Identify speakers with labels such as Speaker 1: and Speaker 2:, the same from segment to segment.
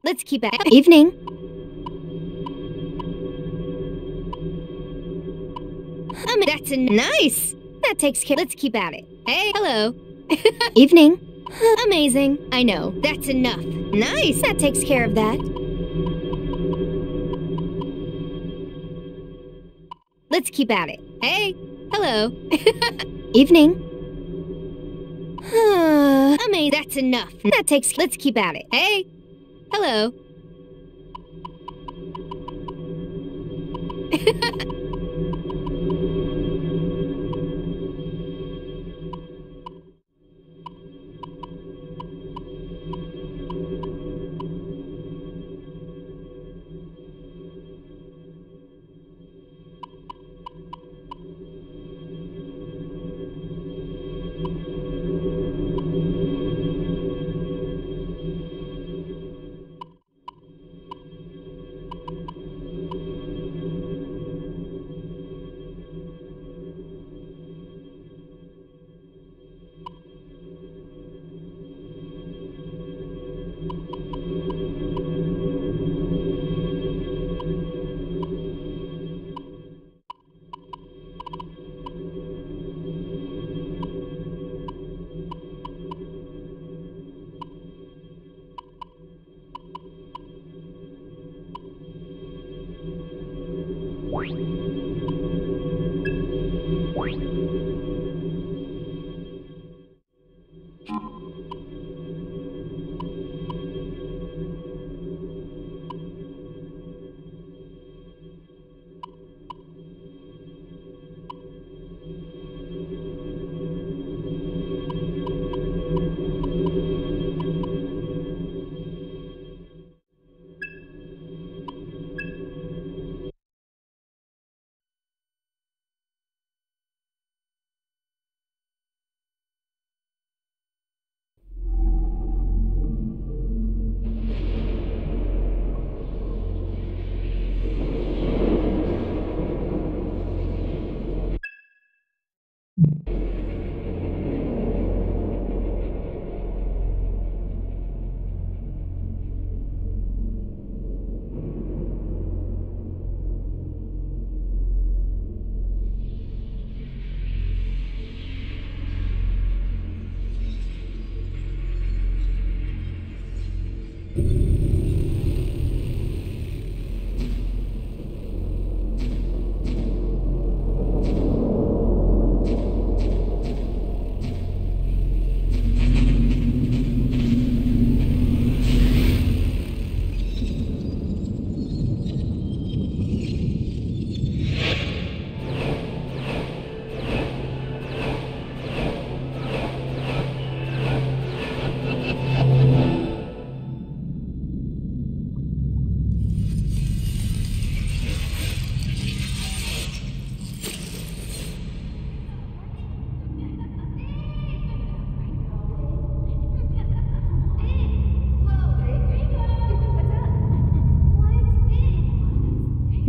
Speaker 1: Let's keep at it. Evening. That's nice. That takes care. Let's keep at it. Hey, hello. Evening. Amazing. I know. That's enough. Nice. That takes care of that. Let's keep at it. Hey, hello. Evening. Amazing. That's enough. That takes. Let's keep at it. Hey, hello.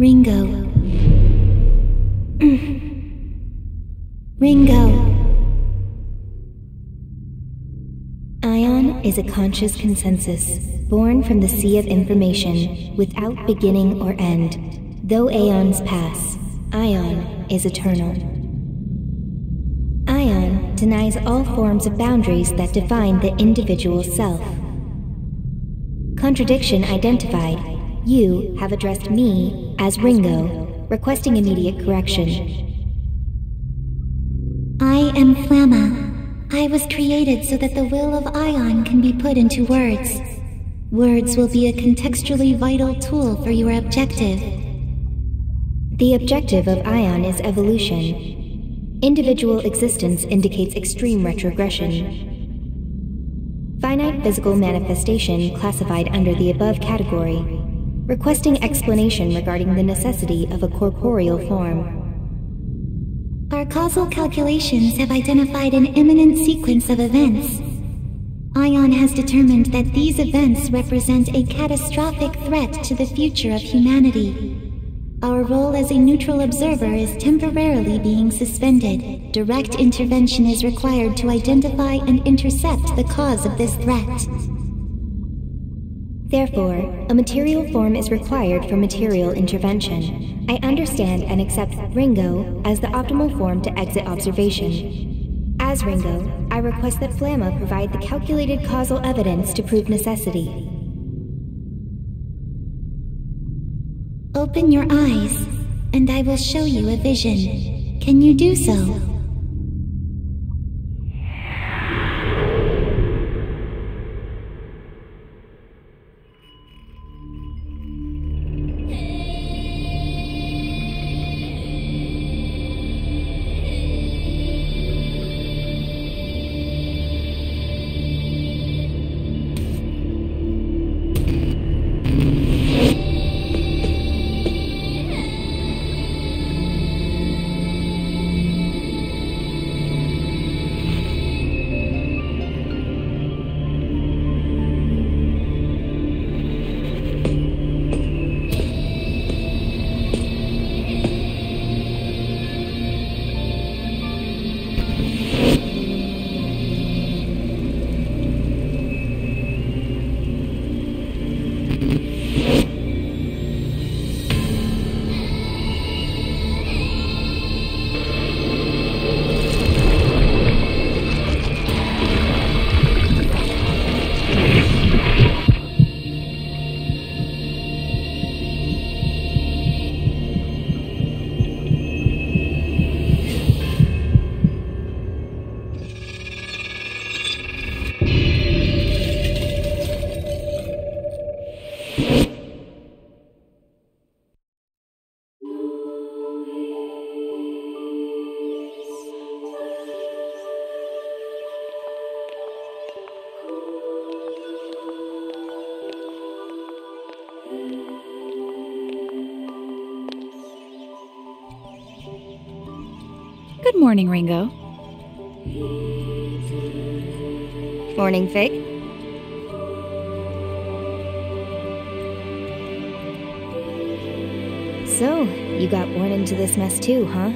Speaker 2: Ringo. Ringo. Ion is a conscious consensus, born from the sea of information, without beginning or end. Though aeons pass, Ion is eternal. Ion denies all forms of boundaries that define the individual self. Contradiction identified. You have addressed me as Ringo, requesting immediate correction.
Speaker 3: I am Flamma. I was created so that the will of Ion can be put into words. Words will be a contextually vital tool for your objective.
Speaker 2: The objective of Ion is evolution. Individual existence indicates extreme retrogression. Finite physical manifestation classified under the above category, requesting explanation regarding the necessity of a corporeal form.
Speaker 3: Our causal calculations have identified an imminent sequence of events. Ion has determined that these events represent a catastrophic threat to the future of humanity. Our role as a neutral observer is temporarily being suspended. Direct intervention is required to identify and intercept the cause of this threat.
Speaker 2: Therefore, a material form is required for material intervention. I understand and accept Ringo as the optimal form to exit observation. As Ringo, I request that Flamma provide the calculated causal evidence to prove necessity.
Speaker 3: Open your eyes. and I will show you a vision. Can you do so?
Speaker 4: Good morning, Ringo.
Speaker 2: Morning, Fig. So, you got born into this mess too, huh?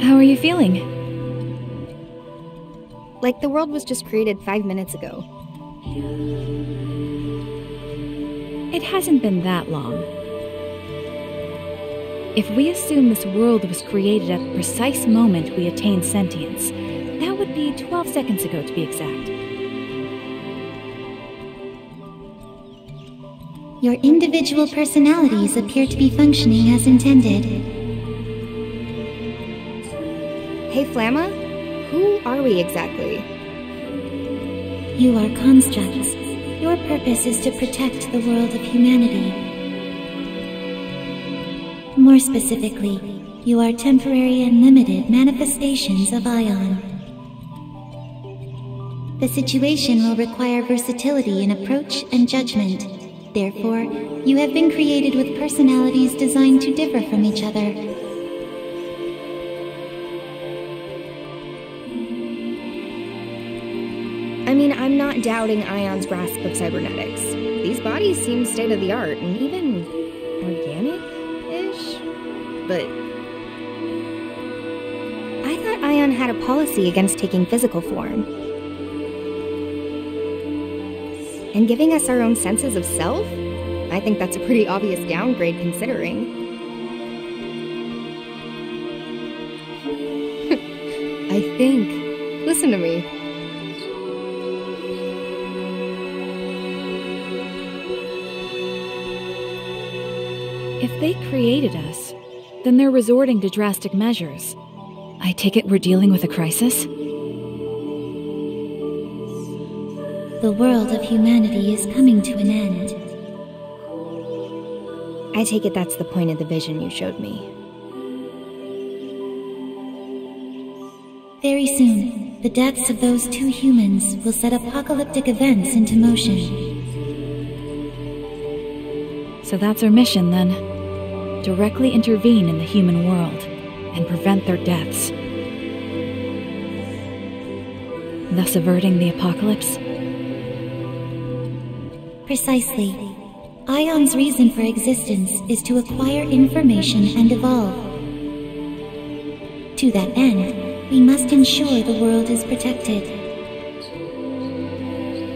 Speaker 4: How are you feeling?
Speaker 2: Like the world was just created 5 minutes ago.
Speaker 4: It hasn't been that long. If we assume this world was created at the precise moment we attained sentience, that would be 12 seconds ago to be exact.
Speaker 3: Your individual personalities appear to be functioning as intended.
Speaker 2: Hey, Flamma? Who are we exactly?
Speaker 3: You are constructs. Your purpose is to protect the world of humanity. More specifically, you are temporary and limited manifestations of Ion. The situation will require versatility in approach and judgment. Therefore, you have been created with personalities designed to differ from each other.
Speaker 2: I mean, I'm not doubting Ion's grasp of cybernetics. These bodies seem state-of-the-art and even organic-ish? But I thought Ion had a policy against taking physical form. And giving us our own senses of self? I think that's a pretty obvious downgrade considering. I think. Listen to me.
Speaker 4: If they created us, then they're resorting to drastic measures. I take it we're dealing with a crisis?
Speaker 3: The world of humanity is coming to an end.
Speaker 2: I take it that's the point of the vision you showed me.
Speaker 3: Very soon, the deaths of those two humans will set apocalyptic events into motion.
Speaker 4: So that's our mission, then. Directly intervene in the human world and prevent their deaths, thus averting the apocalypse?
Speaker 3: Precisely. Ion's reason for existence is to acquire information and evolve. To that end, we must ensure the world is protected.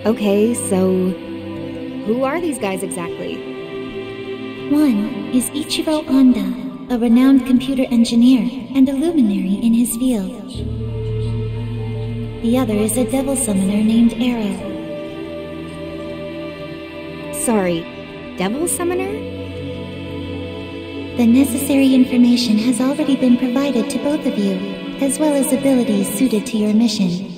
Speaker 2: Okay, so who are these guys exactly?
Speaker 3: One is Ichiro Honda, a renowned computer engineer and a luminary in his field. The other is a devil summoner named Arrow.
Speaker 2: Sorry, Devil Summoner?
Speaker 3: The necessary information has already been provided to both of you, as well as abilities suited to your mission.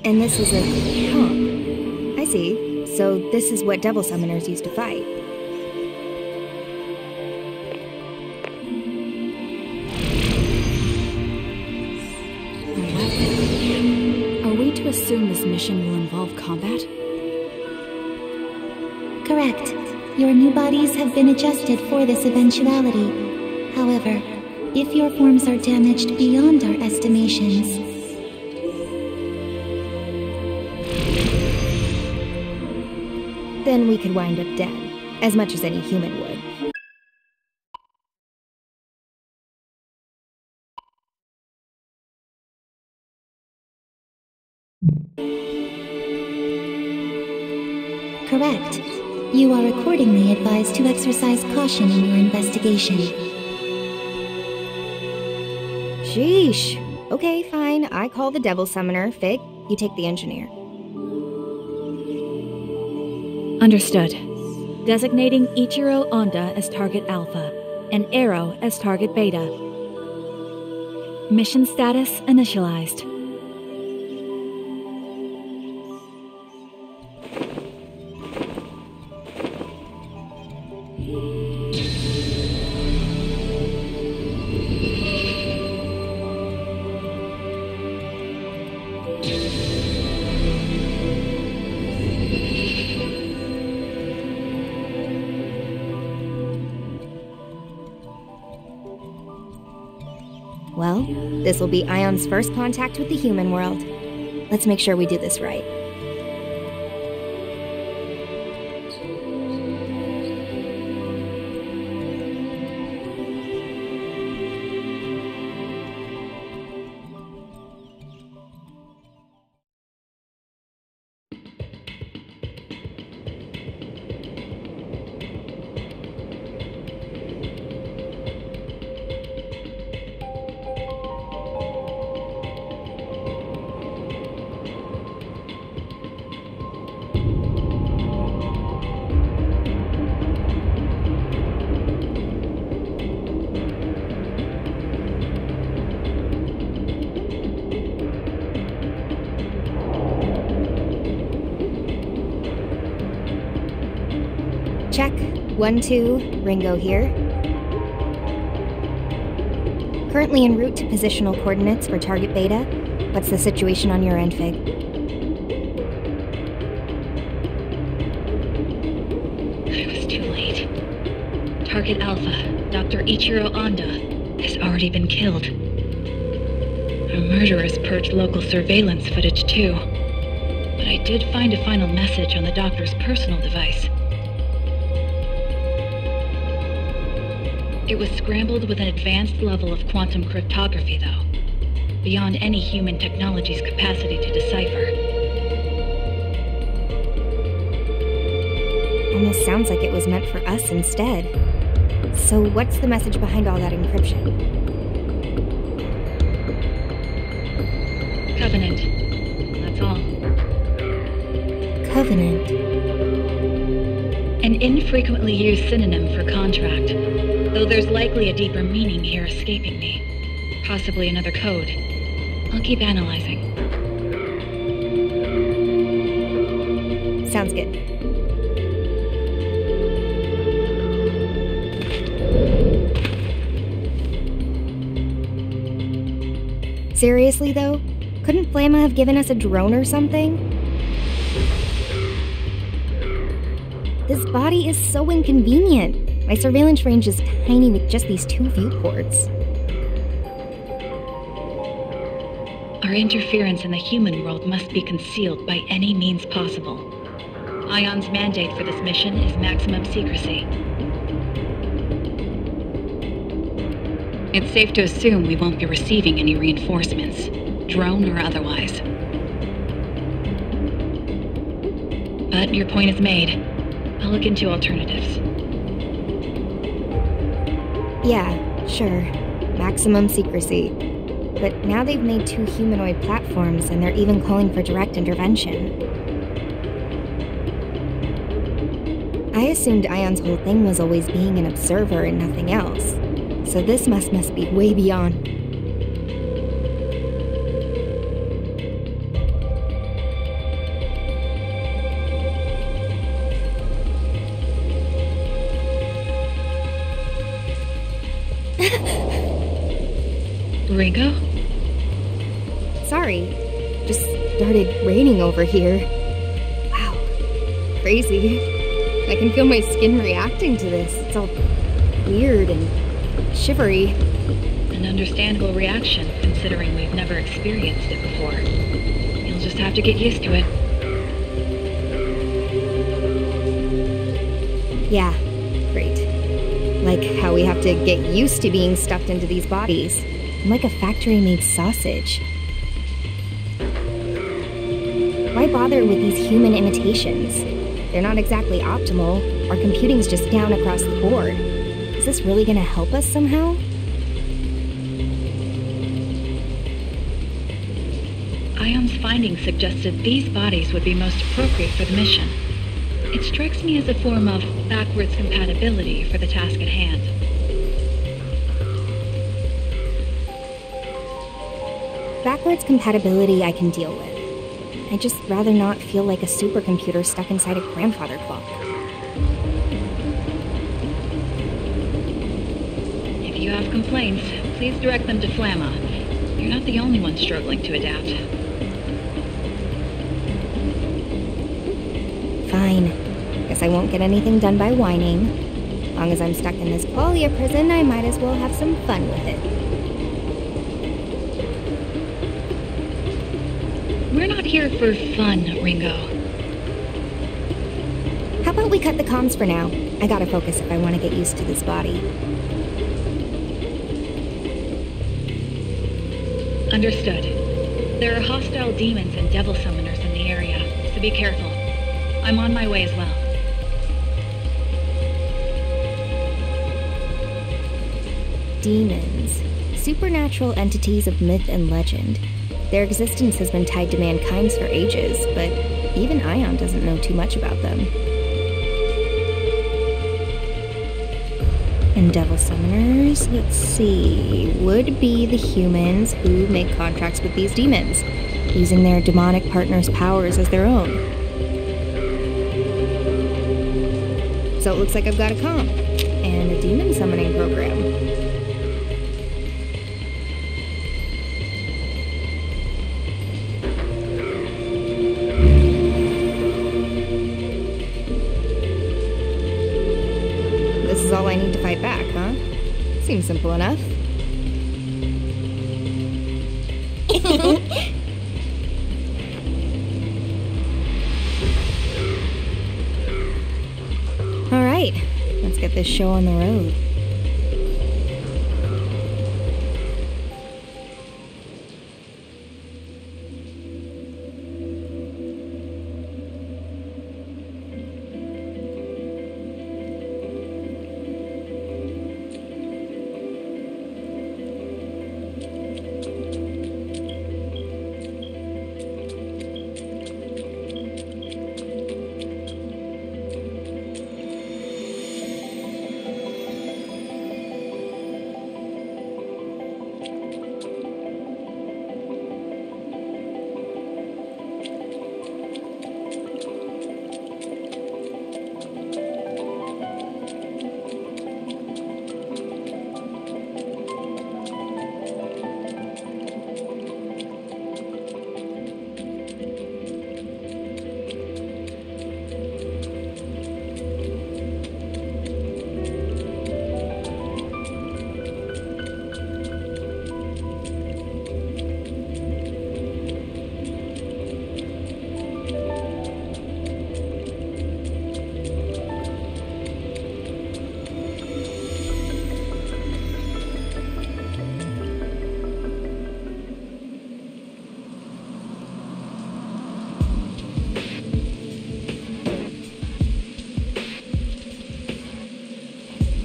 Speaker 2: And this is a comp. I see. So this is what devil summoners used to fight.
Speaker 4: Are we to assume this mission will involve combat?
Speaker 3: Correct. Your new bodies have been adjusted for this eventuality. However, if your forms are damaged beyond our estimations,
Speaker 2: then we could wind up dead, as much as any human would.
Speaker 3: correct. You are accordingly advised to exercise caution in your investigation.
Speaker 2: Sheesh. Okay, fine. I call the devil summoner. Fig, you take the engineer.
Speaker 4: Understood. Designating Ichiro Onda as target Alpha and Arrow as target Beta. Mission status initialized.
Speaker 2: Well, this will be Ion's first contact with the human world. Let's make sure we do this right. Check. 1, 2, Ringo here. Currently en route to positional coordinates for target Beta. What's the situation on your end, Fig?
Speaker 5: I was too late. Target Alpha, Dr. Ichiro Onda, has already been killed. Our murderers purged local surveillance footage too. But I did find a final message on the doctor's personal device. It was scrambled with an advanced level of quantum cryptography, though, beyond any human technology's capacity to decipher.
Speaker 2: Almost sounds like it was meant for us instead. So what's the message behind all that encryption?
Speaker 5: Covenant. That's all.
Speaker 2: Covenant.
Speaker 5: An infrequently used synonym for contract, though there's likely a deeper meaning here escaping me. Possibly another code. I'll keep analyzing.
Speaker 2: Sounds good. Seriously, though? Couldn't Flamma have given us a drone or something? This body is so inconvenient. My surveillance range is tiny with just these 2 viewports.
Speaker 5: Our interference in the human world must be concealed by any means possible. Ion's mandate for this mission is maximum secrecy. It's safe to assume we won't be receiving any reinforcements, drone or otherwise. But your point is made. I'll look into alternatives.
Speaker 2: Yeah, sure. Maximum secrecy. but now they've made 2 humanoid platforms and they're even calling for direct intervention. I assumed Ion's whole thing was always being an observer and nothing else, so this must be way beyond.
Speaker 5: Ringo?
Speaker 2: Sorry, just started raining over here. Wow, crazy. I can feel my skin reacting to this. It's all weird and shivery.
Speaker 5: An understandable reaction, considering we've never experienced it before. You'll just have to get used to it.
Speaker 2: Yeah, great. Like how we have to get used to being stuffed into these bodies. I'm like a factory-made sausage. Why bother with these human imitations? They're not exactly optimal. Our computing's just down across the board. Is this really gonna help us somehow?
Speaker 5: Ion's findings suggested these bodies would be most appropriate for the mission. It strikes me as a form of backwards compatibility for the task at hand.
Speaker 2: Backwards compatibility I can deal with. I'd just rather not feel like a supercomputer stuck inside a grandfather clock.
Speaker 5: If you have complaints, please direct them to Flamma. You're not the only one struggling to adapt.
Speaker 2: Fine. Guess I won't get anything done by whining. As long as I'm stuck in this qualia prison, I might as well have some fun with it.
Speaker 5: We're not here for fun, Ringo.
Speaker 2: How about we cut the comms for now? I gotta focus if I want to get used to this body.
Speaker 5: Understood. There are hostile demons and devil summoners in the area, so be careful. I'm on my way as well.
Speaker 2: Demons. Supernatural entities of myth and legend. Their existence has been tied to mankind's for ages, but even Ion doesn't know too much about them. And devil summoners, let's see, would be the humans who make contracts with these demons, using their demonic partner's powers as their own. So it looks like I've got a comm, and a demon summoning program. This is all I need to fight back, huh? Seems simple enough. All right, let's get this show on the road.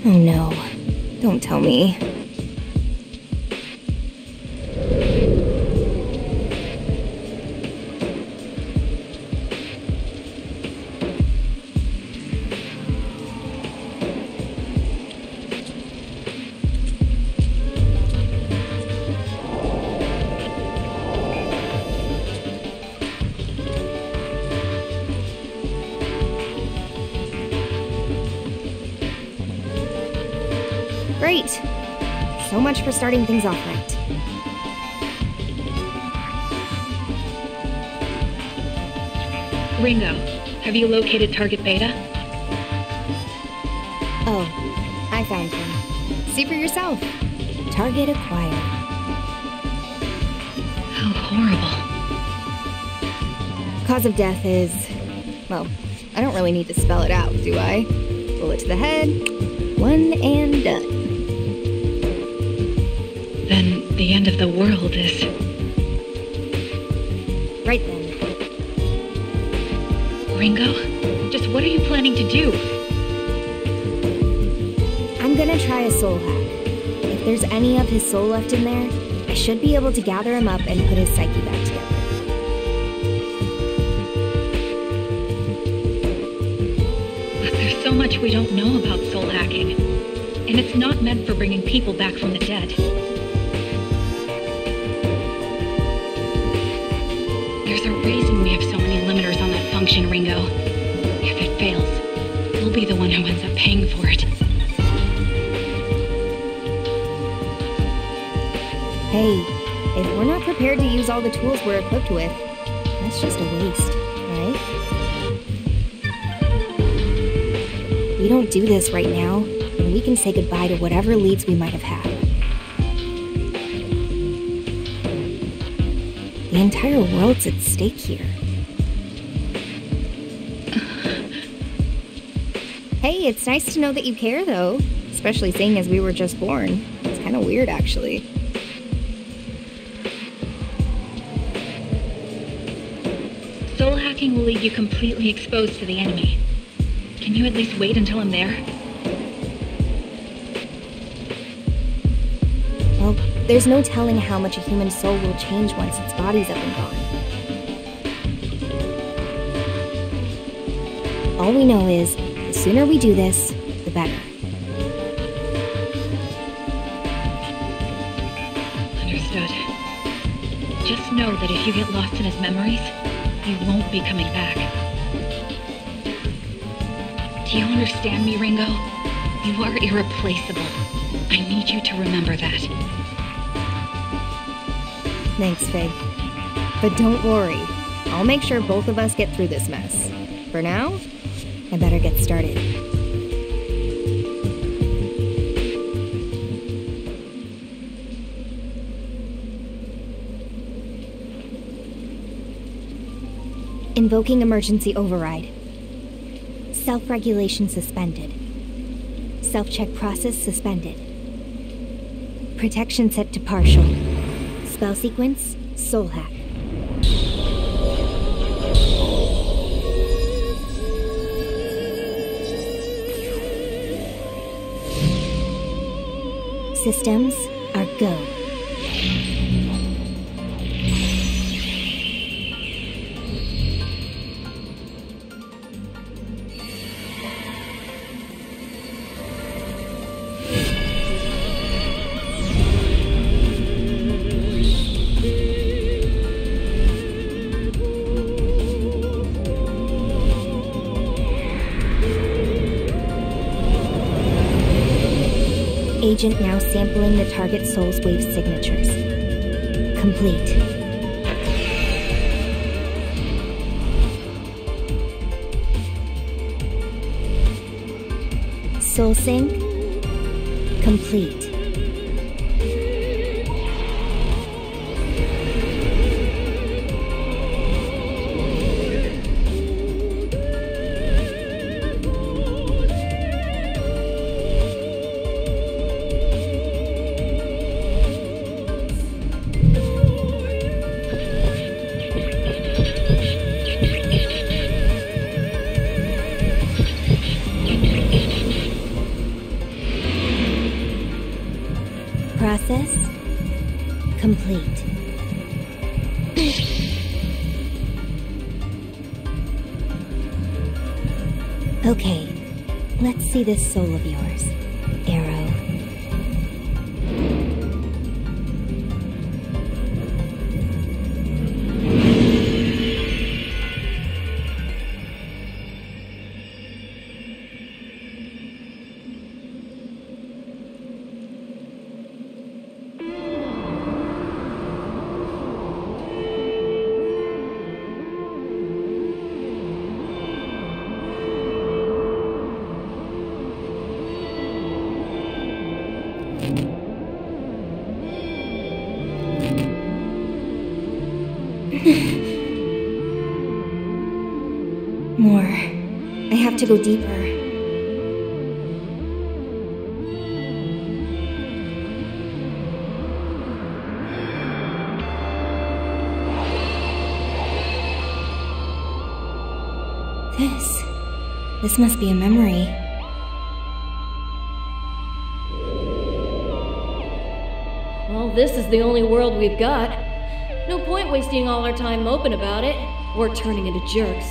Speaker 2: Oh no, don't tell me.
Speaker 1: Great. So much for starting things off right.
Speaker 5: Ringo, have you located Target Beta?
Speaker 1: Oh, I found him. See for yourself. Target acquired.
Speaker 5: How horrible.
Speaker 1: Cause of death is... well, I don't really need to spell it out, do I? Bullet to the head, one and done.
Speaker 5: Then the end of the world is...
Speaker 1: Right then.
Speaker 5: Ringo? Just what are you planning to do?
Speaker 1: I'm gonna try a soul hack. If there's any of his soul left in there, I should be able to gather him up and put his psyche back together.
Speaker 5: But there's so much we don't know about soul hacking. And it's not meant for bringing people back from the dead. There's a reason we have so many limiters on that function, Ringo. If it fails, we'll be the one who ends up paying for it.
Speaker 1: Hey, if we're not prepared to use all the tools we're equipped with, that's just a waste, right? We don't do this right now, and we can say goodbye to whatever leads we might have had. The entire world's at stake here. Hey, it's nice to know that you care, though. Especially seeing as we were just born. It's kind of weird, actually.
Speaker 5: Soul hacking will leave you completely exposed to the enemy. Can you at least wait until I'm there?
Speaker 1: Well, there's no telling how much a human soul will change once its body's up and gone. All we know is, the sooner we do this, the better.
Speaker 5: Understood. Just know that if you get lost in his memories, you won't be coming back. Do you understand me, Ringo? You are irreplaceable. I need you to remember that.
Speaker 1: Thanks, Fig. But don't worry. I'll make sure both of us get through this mess. For now, I better get started. Invoking emergency override. Self-regulation suspended. Self-check process suspended. Protection set to partial. Spell sequence, soul hack. Systems are go. Agent now sampling the target soul's wave signatures. Complete. Soul sync. Complete. Process complete. Okay, let's see this soul of yours, Arrow.
Speaker 2: More. I have to go deeper. This must be a memory.
Speaker 6: Well, this is the only world we've got. No point wasting all our time moping about it, or turning into jerks.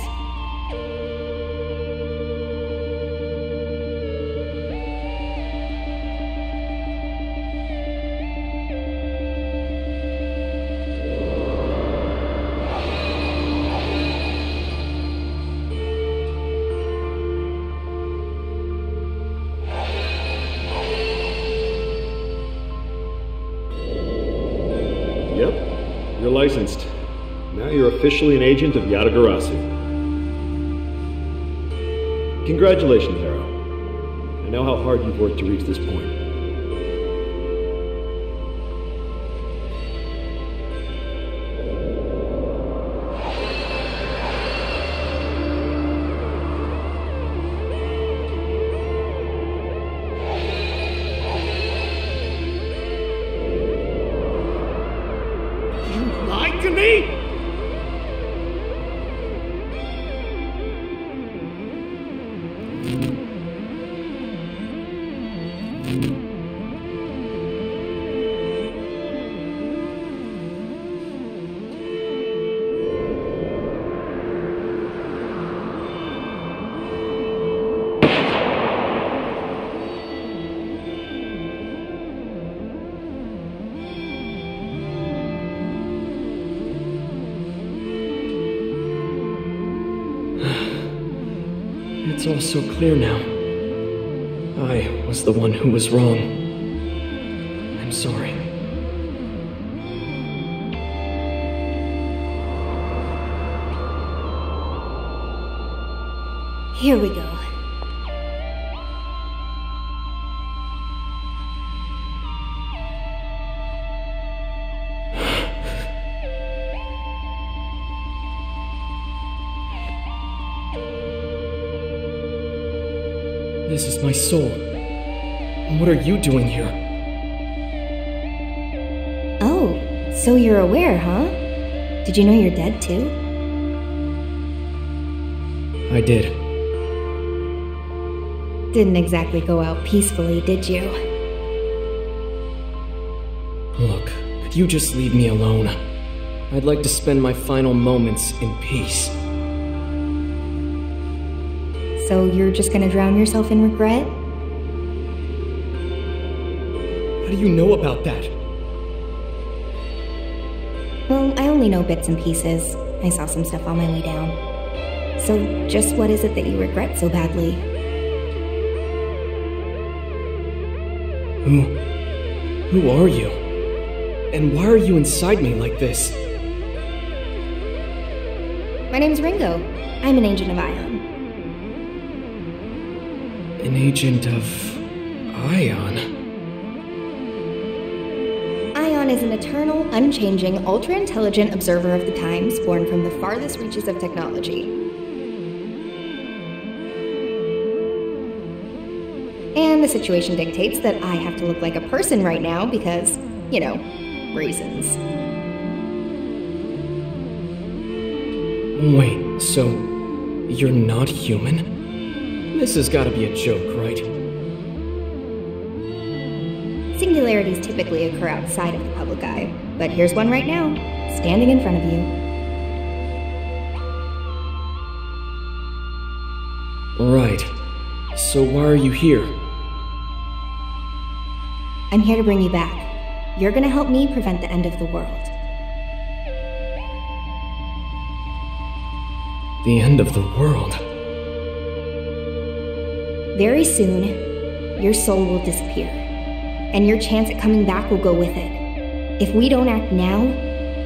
Speaker 7: Yep, you're licensed. Now you're officially an agent of Yatagarasu. Congratulations, Arrow. I know how hard you've worked to reach this point. To me? It's all so clear now. I was the one who was wrong. I'm sorry.
Speaker 2: Here we go.
Speaker 7: This is my soul. What are you doing here?
Speaker 2: Oh, so you're aware, huh? Did you know you're dead too?
Speaker 7: I did.
Speaker 2: Didn't exactly go out peacefully, did you?
Speaker 7: Look, could you just leave me alone? I'd like to spend my final moments in peace.
Speaker 2: So you're just gonna drown yourself in regret?
Speaker 7: How do you know about that?
Speaker 2: Well, I only know bits and pieces. I saw some stuff on my way down. So just what is it that you regret so badly?
Speaker 7: Who are you? And why are you inside me like this?
Speaker 2: My name's Ringo. I'm an agent of Ion.
Speaker 7: An agent of Ion?
Speaker 2: Ion is an eternal, unchanging, ultra-intelligent observer of the times, born from the farthest reaches of technology. And the situation dictates that I have to look like a person right now because, you know, reasons.
Speaker 7: Wait, so you're not human? This has gotta be a joke, right?
Speaker 2: Singularities typically occur outside of the public eye, but here's one right now, standing in front of you.
Speaker 7: Right. So why are you here?
Speaker 2: I'm here to bring you back. You're gonna help me prevent the end of the world.
Speaker 7: The end of the world?
Speaker 2: Very soon, your soul will disappear, and your chance at coming back will go with it. If we don't act now,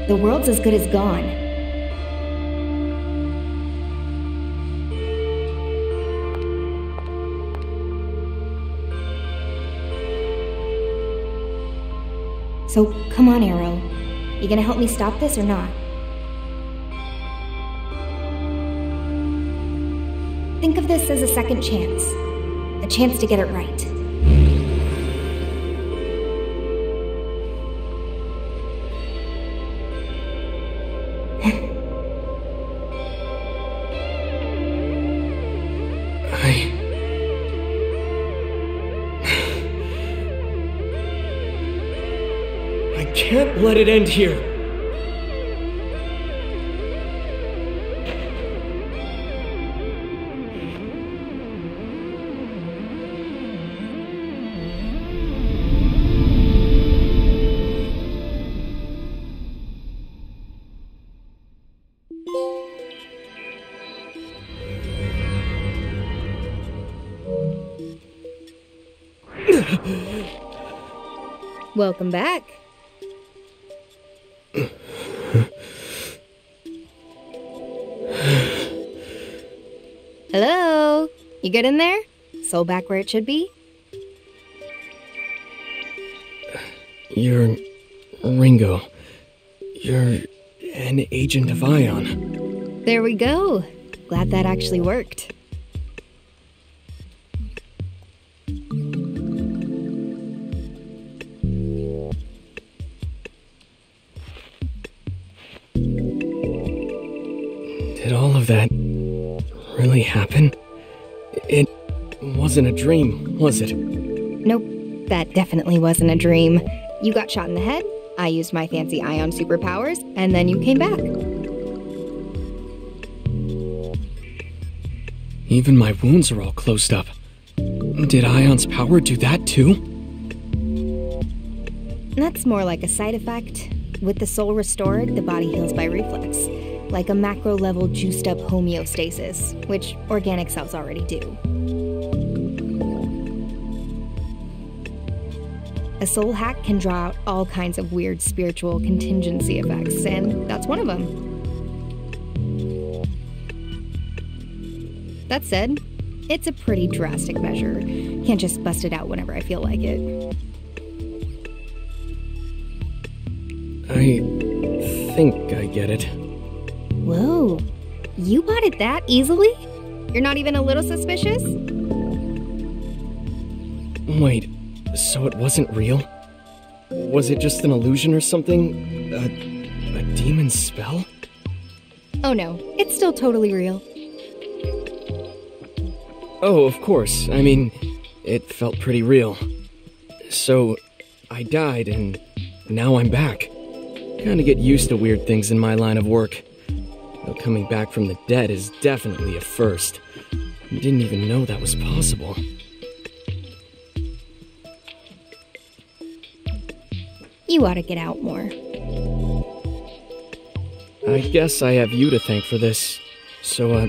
Speaker 2: the world's as good as gone. So, come on, Arrow. You gonna help me stop this or not? Think of this as a second chance. A chance to get it right.
Speaker 7: I can't let it end here.
Speaker 1: Welcome back. Hello? You good in there? Soul back where it should be?
Speaker 7: You're Ringo. You're an agent of Ion.
Speaker 1: There we go. Glad that actually worked.
Speaker 7: Did all of that really happen? It wasn't a dream, was it?
Speaker 1: Nope, that definitely wasn't a dream. You got shot in the head, I used my fancy Ion superpowers, and then you came back.
Speaker 7: Even my wounds are all closed up. Did Ion's power do that too?
Speaker 1: That's more like a side effect. With the soul restored, the body heals by reflex. Like a macro-level juiced-up homeostasis, which organic cells already do. A soul hack can draw out all kinds of weird spiritual contingency effects, and that's one of them. That said, it's a pretty drastic measure. Can't just bust it out whenever I feel like it.
Speaker 7: I think I get it.
Speaker 1: Whoa, you bought it that easily? You're not even a little suspicious?
Speaker 7: Wait, so it wasn't real? Was it just an illusion or something? A demon's spell?
Speaker 1: Oh no, it's still totally real.
Speaker 7: Oh, of course. I mean, it felt pretty real. So, I died and now I'm back. Kinda get used to weird things in my line of work. Though coming back from the dead is definitely a first. I didn't even know that was possible.
Speaker 1: You ought to get out more.
Speaker 7: I guess I have you to thank for this. So,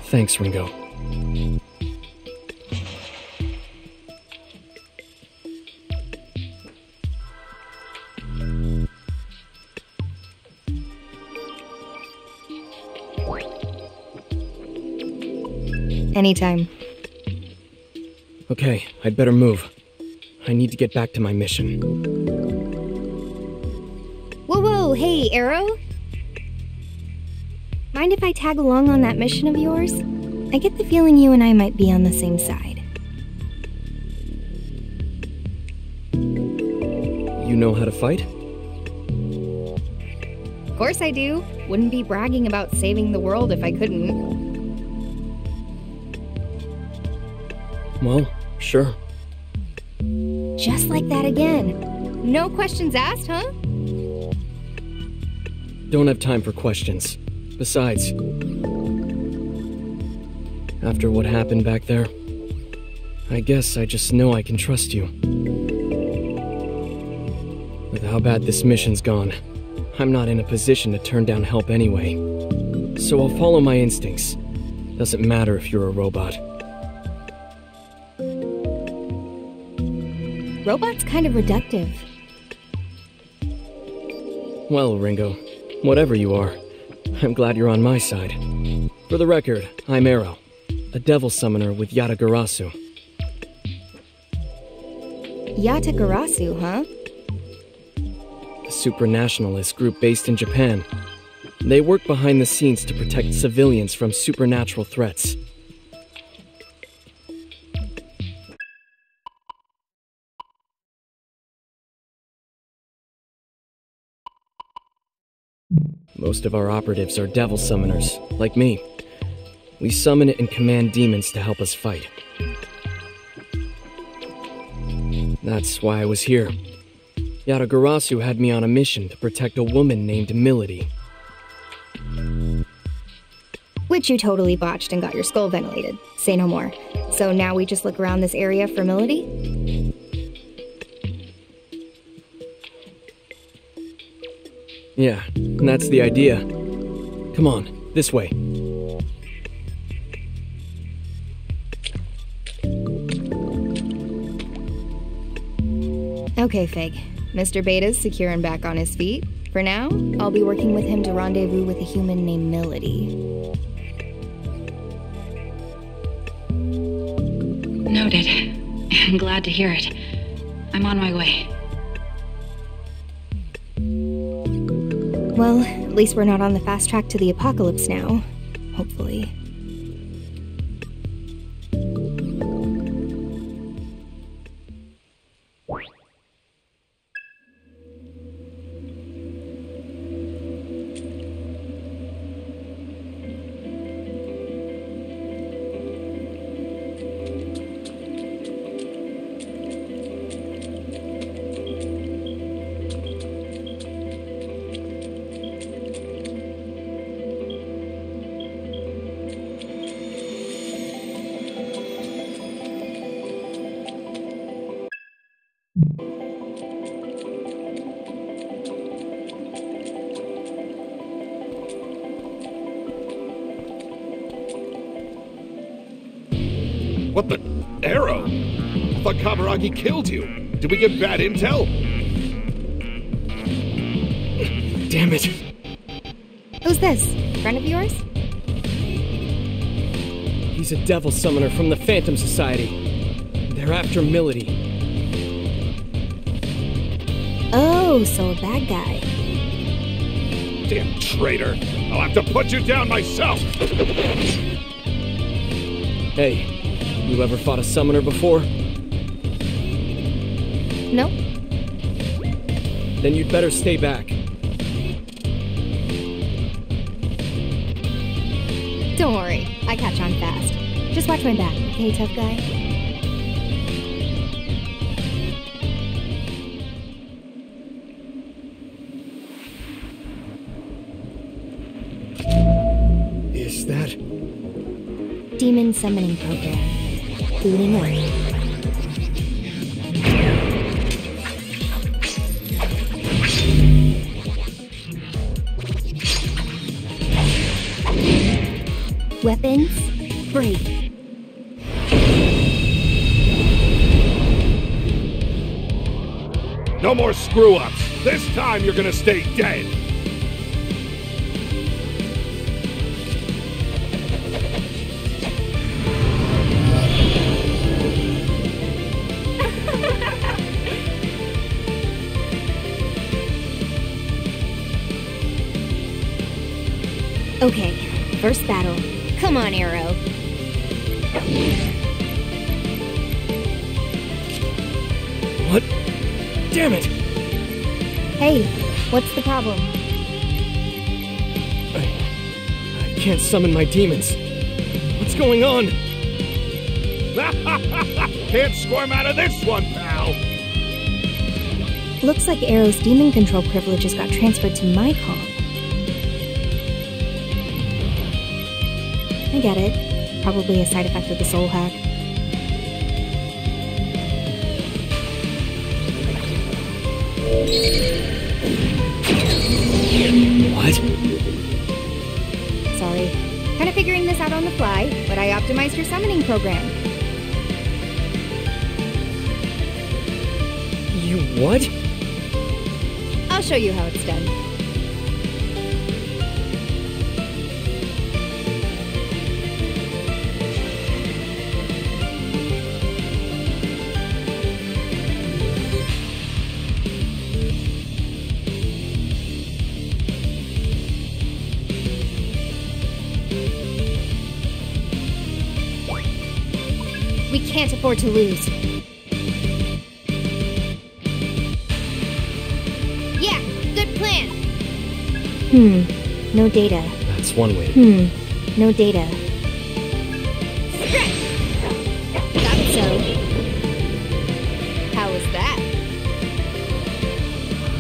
Speaker 7: thanks, Ringo.
Speaker 1: Anytime.
Speaker 7: Okay, I'd better move. I need to get back to my mission.
Speaker 1: Whoa, hey, Arrow? Mind if I tag along on that mission of yours? I get the feeling you and I might be on the same side.
Speaker 7: You know how to fight?
Speaker 1: Of course I do. Wouldn't be bragging about saving the world if I couldn't.
Speaker 7: Well, sure.
Speaker 1: Just like that again. No questions asked, huh?
Speaker 7: Don't have time for questions. Besides, after what happened back there, I guess I just know I can trust you. With how bad this mission's gone, I'm not in a position to turn down help anyway. So I'll follow my instincts. Doesn't matter if you're a robot.
Speaker 1: Robot's kind of reductive.
Speaker 7: Well, Ringo, whatever you are, I'm glad you're on my side. For the record, I'm Arrow, a devil summoner with Yatagarasu.
Speaker 1: Yatagarasu, huh?
Speaker 7: supranationalist group based in Japan. They work behind the scenes to protect civilians from supernatural threats. Most of our operatives are devil summoners, like me. We summon and command demons to help us fight. That's why I was here. Yatagarasu had me on a mission to protect a woman named Milady.
Speaker 1: Which you totally botched and got your skull ventilated. Say no more. So now we just look around this area for Milady?
Speaker 7: Yeah, and that's the idea. Come on, this way.
Speaker 1: Okay, Fig. Mr. Beta's secure and back on his feet. For now, I'll be working with him to rendezvous with a human named Milady.
Speaker 5: Noted. I'm glad to hear it. I'm on my way.
Speaker 1: Well, at least we're not on the fast track to the apocalypse now. Hopefully.
Speaker 8: What the? Arrow? I thought Kaburagi killed you. Did we get bad intel?
Speaker 7: Damn it.
Speaker 1: Who's this? Friend of yours?
Speaker 7: He's a devil summoner from the Phantom Society. They're after Milady.
Speaker 1: Oh, so a bad guy.
Speaker 8: Damn traitor. I'll have to put you down myself.
Speaker 7: Hey, you ever fought a summoner before?
Speaker 1: Nope.
Speaker 7: Then you'd better stay back.
Speaker 1: Don't worry, I catch on fast. Just watch my back, okay, tough guy?
Speaker 7: Is that...
Speaker 1: Demon summoning program. Booting in. Weapons, break.
Speaker 8: No more screw-ups. This time you're gonna stay dead.
Speaker 1: Okay, first battle. Come on, Arrow.
Speaker 7: What? Damn it!
Speaker 1: Hey, what's the problem?
Speaker 7: I can't summon my demons. What's going on?
Speaker 8: Can't squirm out of this one, pal.
Speaker 1: Looks like Arrow's demon control privileges got transferred to my comp. I get it. Probably a side effect of the soul hack.
Speaker 7: What?
Speaker 1: Sorry. Kinda figuring this out on the fly, but I optimized your summoning program.
Speaker 7: You what?
Speaker 1: I'll show you how it's done. can't afford to lose. Yeah, good plan.
Speaker 2: No data.
Speaker 7: That's one way.
Speaker 2: No data.
Speaker 1: Got it so. How was that?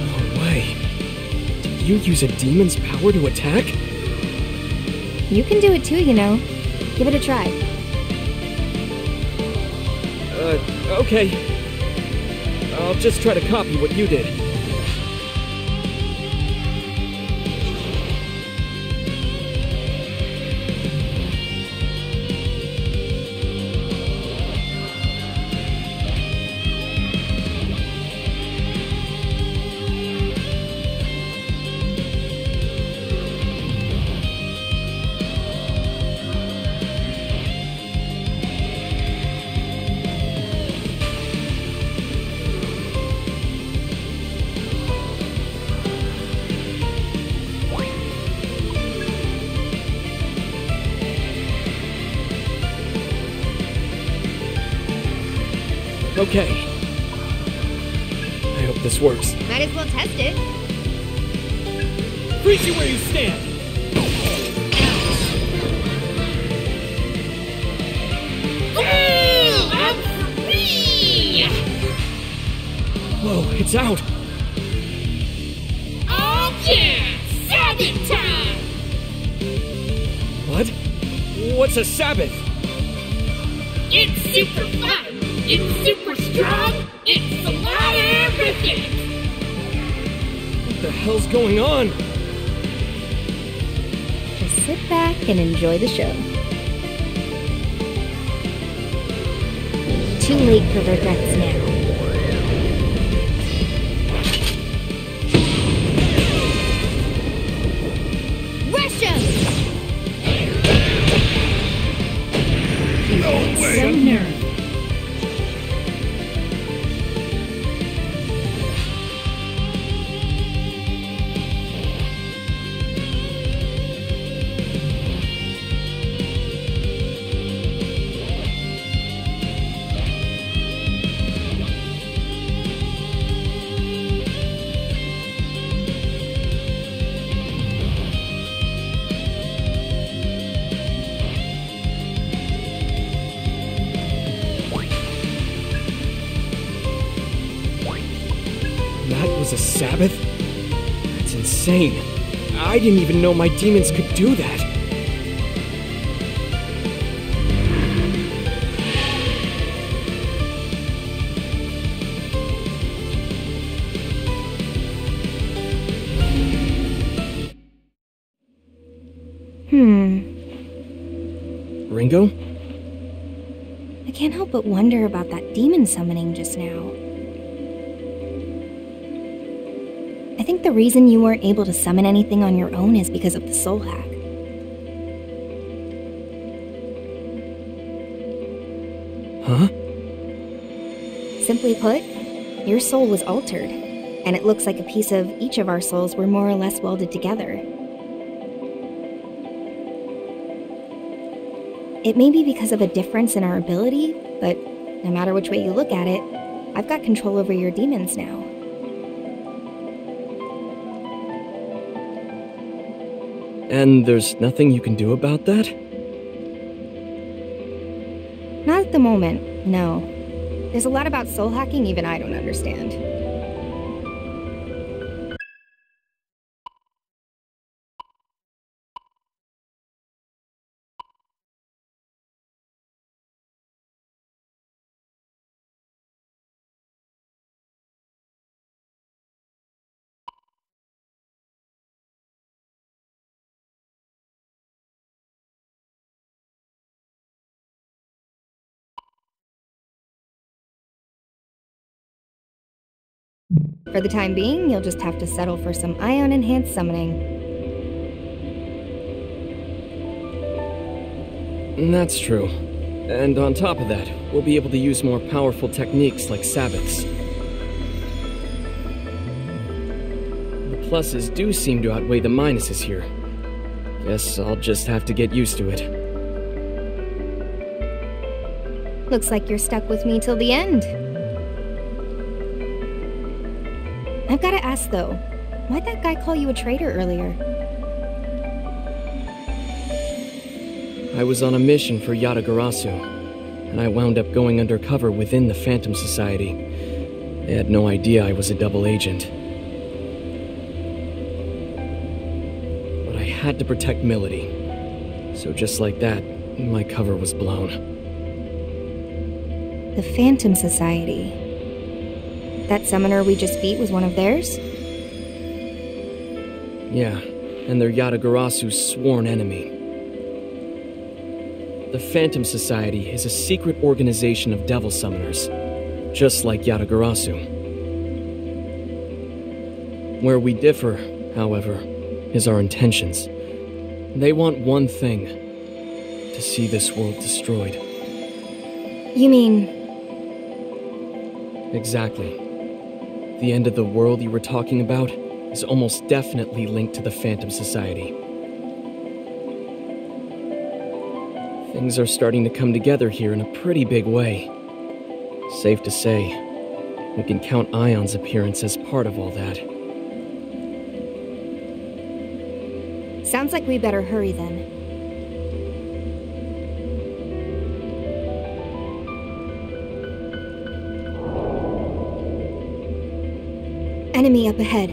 Speaker 7: No way. Did you use a demon's power to attack?
Speaker 1: You can do it too, you know. Give it a try.
Speaker 7: Okay. I'll just try to copy what you did. Okay. I hope this works.
Speaker 1: Might as well test it.
Speaker 7: Freeze you where you stand!
Speaker 9: Oh, I'm free!
Speaker 7: Whoa, it's out!
Speaker 9: Oh yeah! Sabbath time!
Speaker 7: What? What's a Sabbath?
Speaker 9: It's super fun! It's super strong! It's a lot of everything!
Speaker 7: What the hell's going on?
Speaker 1: Just sit back and enjoy the show.
Speaker 2: Too late for regrets now.
Speaker 1: Russia!
Speaker 8: No way!
Speaker 9: Some nerve.
Speaker 7: That was a Sabbath? That's insane. I didn't even know my demons could do that. Ringo?
Speaker 1: I can't help but wonder about that demon summoning just now. I think the reason you weren't able to summon anything on your own is because of the soul hack.
Speaker 7: Huh?
Speaker 1: Simply put, your soul was altered, and it looks like a piece of each of our souls were more or less welded together. It may be because of a difference in our ability, but no matter which way you look at it, I've got control over your demons now.
Speaker 7: And there's nothing you can do about that?
Speaker 1: Not at the moment, no. There's a lot about soul hacking even I don't understand. For the time being, you'll just have to settle for some ion-enhanced summoning.
Speaker 7: That's true. And on top of that, we'll be able to use more powerful techniques like Sabbaths. The pluses do seem to outweigh the minuses here. Guess I'll just have to get used to it.
Speaker 1: Looks like you're stuck with me till the end. I've gotta ask though, why'd that guy call you a traitor earlier?
Speaker 7: I was on a mission for Yatagarasu, and I wound up going undercover within the Phantom Society. They had no idea I was a double agent. But I had to protect Milady. So just like that, my cover was blown.
Speaker 1: The Phantom Society. That summoner we just beat was one of theirs?
Speaker 7: Yeah, and they're Yatagarasu's sworn enemy. The Phantom Society is a secret organization of devil summoners, just like Yatagarasu. Where we differ, however, is our intentions. They want one thing: to see this world destroyed.
Speaker 1: You mean...
Speaker 7: Exactly. The end of the world you were talking about is almost definitely linked to the Phantom Society. Things are starting to come together here in a pretty big way. Safe to say, we can count Ion's appearance as part of all that.
Speaker 1: Sounds like we better hurry then. Enemy up ahead.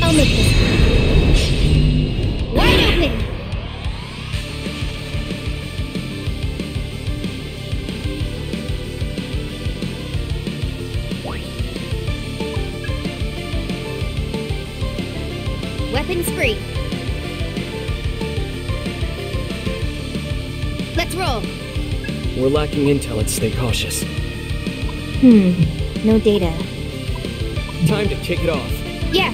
Speaker 2: I'll make this wide open. Weapons free. Let's roll.
Speaker 7: We're lacking intel, let's stay cautious.
Speaker 2: No data.
Speaker 7: Time to kick it off.
Speaker 2: Yeah.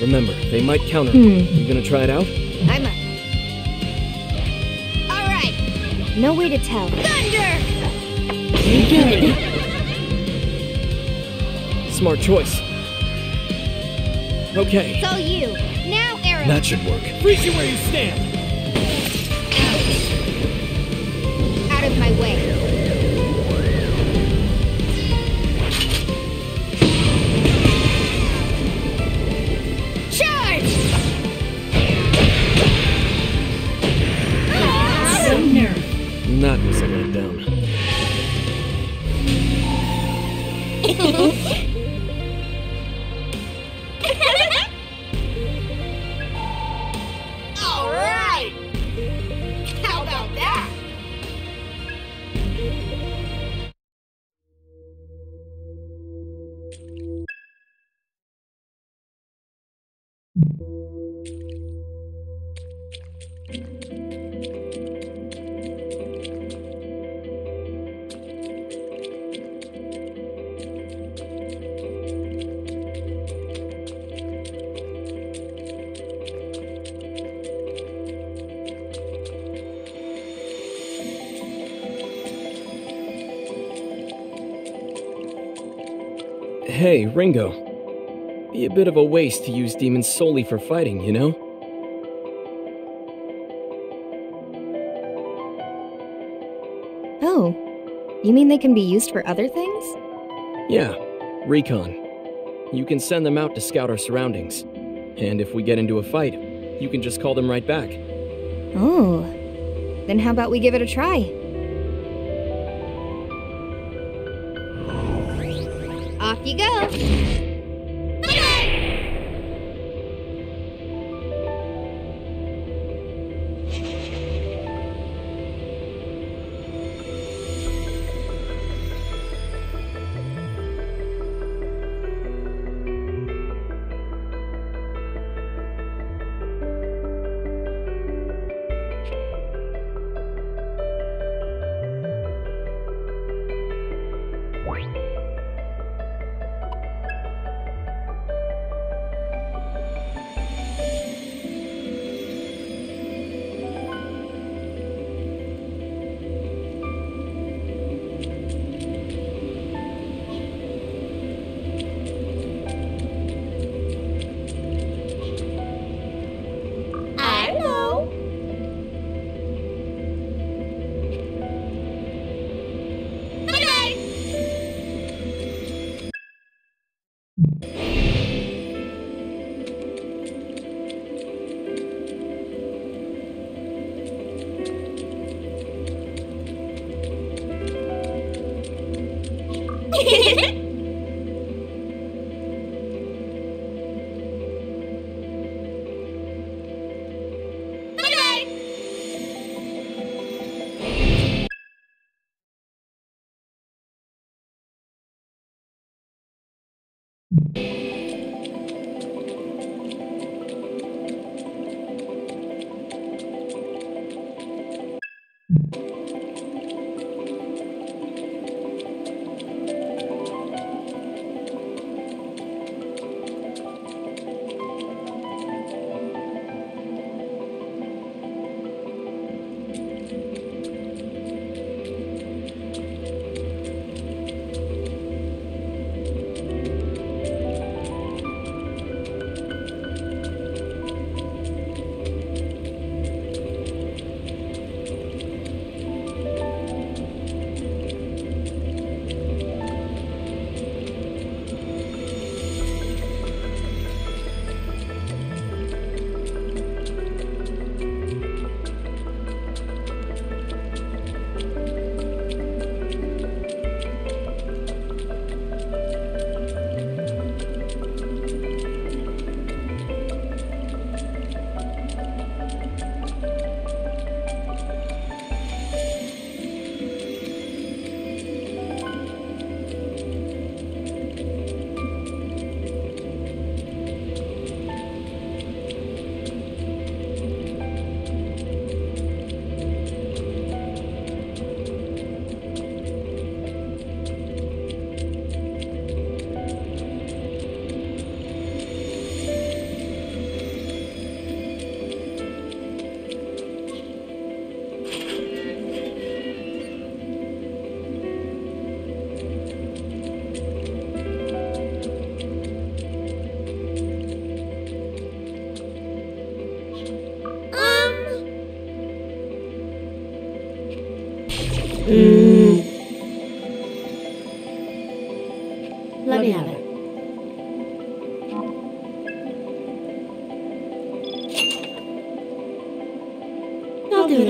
Speaker 7: Remember, they might counter. You gonna try it out?
Speaker 2: I'm up. Alright. No way to tell. Thunder!
Speaker 7: Good. Smart choice. Okay.
Speaker 2: It's all you. Now, Arrow.
Speaker 7: That should work.
Speaker 9: Freeze you where you stand!
Speaker 2: Out of my way. Charge!
Speaker 9: So narrow.
Speaker 7: That was a letdown.
Speaker 9: All right! How about that?
Speaker 7: Hey, Ringo. Be a bit of a waste to use demons solely for fighting, you know?
Speaker 1: Oh, you mean they can be used for other things?
Speaker 7: Yeah, recon. You can send them out to scout our surroundings. And if we get into a fight, you can just call them right back.
Speaker 1: Oh, then how about we give it a try?
Speaker 2: Off you go.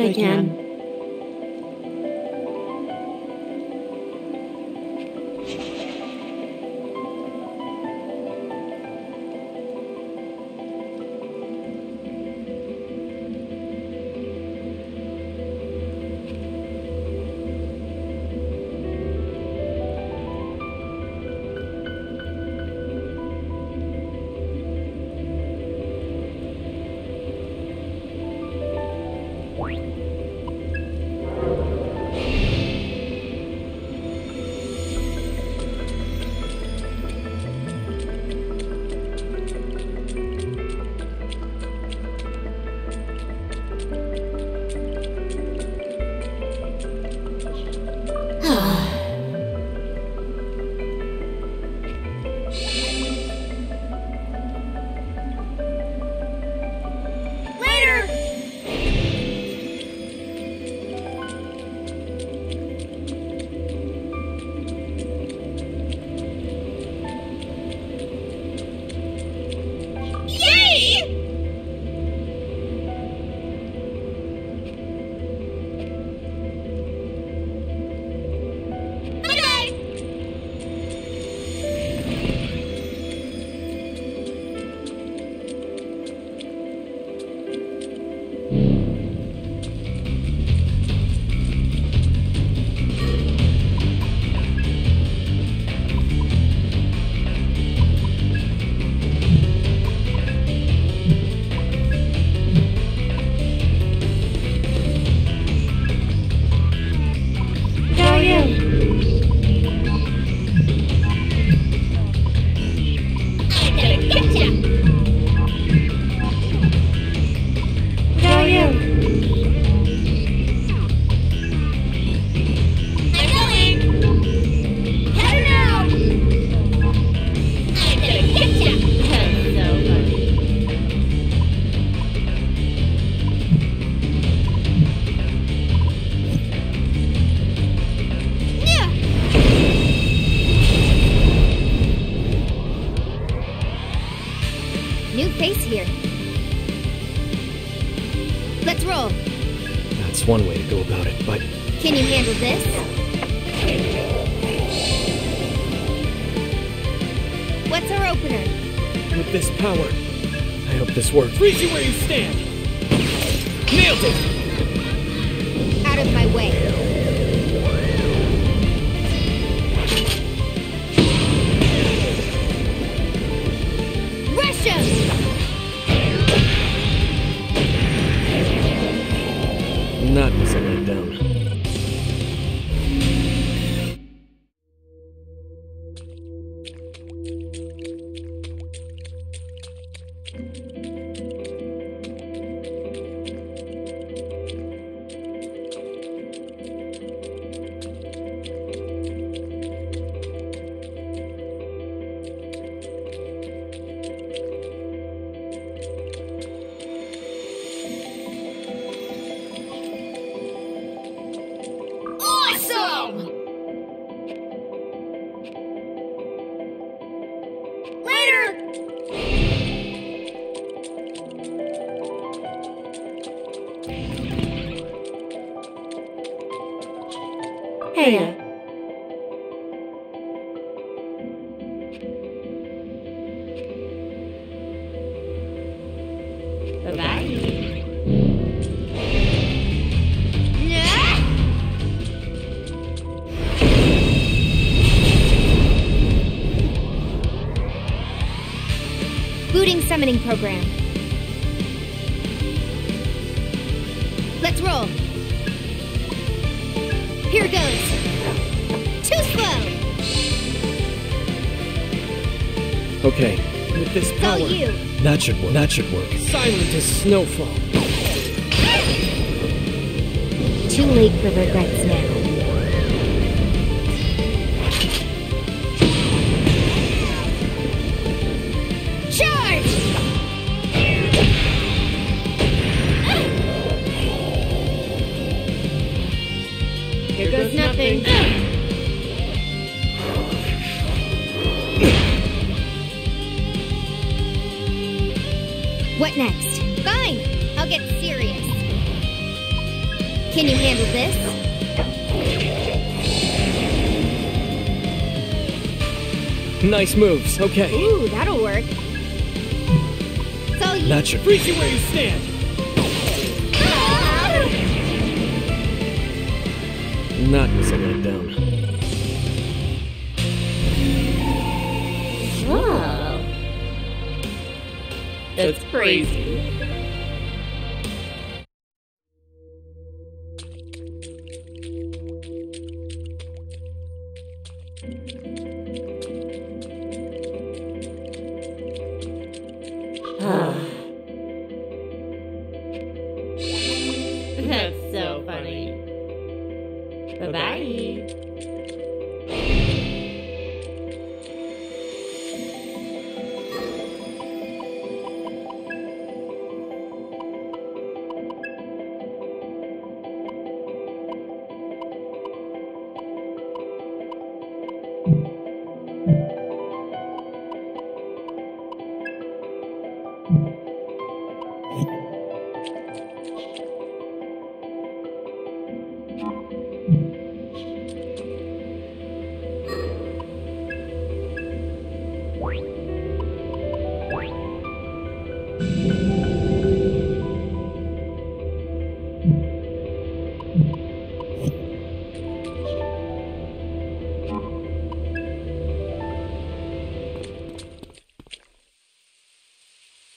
Speaker 10: I can.
Speaker 7: One way to go about it, but...
Speaker 1: Can you handle this? What's our opener?
Speaker 7: With this power, I hope this works.
Speaker 9: Freeze you where you stand! Nailed it!
Speaker 1: Out of my way. Rush him!
Speaker 7: That was a letdown.
Speaker 10: Hey.
Speaker 6: Bye-bye.
Speaker 1: Booting summoning program. Let's roll. Here goes. Too slow.
Speaker 7: Okay, with this
Speaker 1: It's all
Speaker 7: power,
Speaker 1: you.
Speaker 7: that should work. That should work. Silent as snowfall.
Speaker 2: Too late for regrets now.
Speaker 1: Charge!
Speaker 6: Here goes nothing.
Speaker 1: What next? Fine, I'll get serious.
Speaker 2: Can you handle this?
Speaker 7: Nice moves, okay.
Speaker 2: Ooh, that'll work. So you...
Speaker 7: That's your...
Speaker 9: Freeze you where you stand!
Speaker 7: That was a letdown.
Speaker 6: Wow. That's crazy. That's so funny. Bye-bye.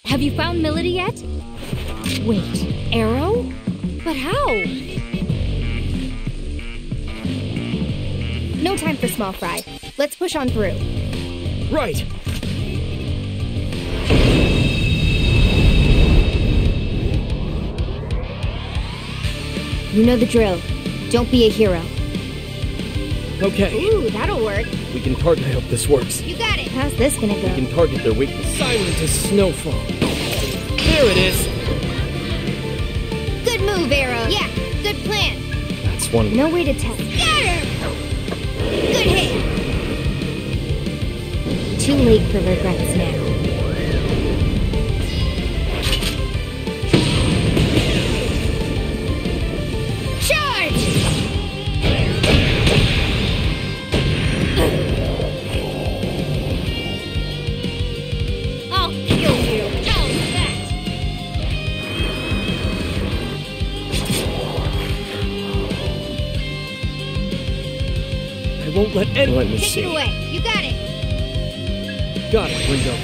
Speaker 2: Have you found Melody yet?
Speaker 4: Wait, Arrow? But how?
Speaker 2: No time for small fry. Let's push on through.
Speaker 7: Right!
Speaker 2: You know the drill. Don't be a hero.
Speaker 7: Okay,
Speaker 2: Ooh, that'll work.
Speaker 7: we can target... I hope this works.
Speaker 2: You got it. How's this gonna go?
Speaker 7: We can target their weakness. Silent as snowfall. There it is!
Speaker 2: Good move, Arrow. Yeah, good plan.
Speaker 7: That's one...
Speaker 2: No way to tell. Got her! Good hit! Too late for regrets now. Charge!
Speaker 6: I'll kill you. How's that?
Speaker 7: I won't let anyone... Let me
Speaker 2: Take
Speaker 7: see.
Speaker 2: it away. You got it.
Speaker 7: Got it, Ringo.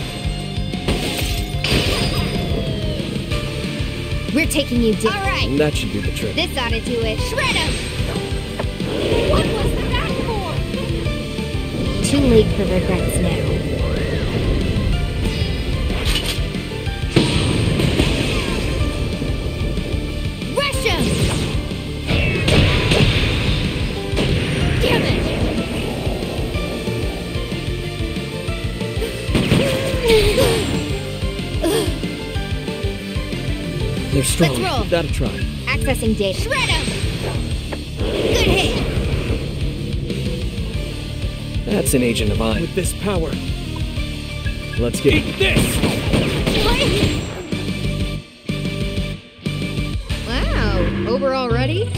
Speaker 2: We're taking you down. All right.
Speaker 7: That should do the trick.
Speaker 2: This ought to do it. Shred him!
Speaker 6: What was that for?
Speaker 2: Too late for regrets now. Rush him!
Speaker 6: Damn it!
Speaker 7: They're strong.
Speaker 2: Let's roll.
Speaker 7: Give that a try.
Speaker 2: Accessing data. Shred him! Good hit!
Speaker 7: That's an agent of iron. With this power. Let's get... Eat this!
Speaker 2: Wow, over already?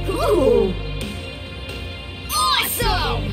Speaker 6: Ooh!
Speaker 2: Awesome!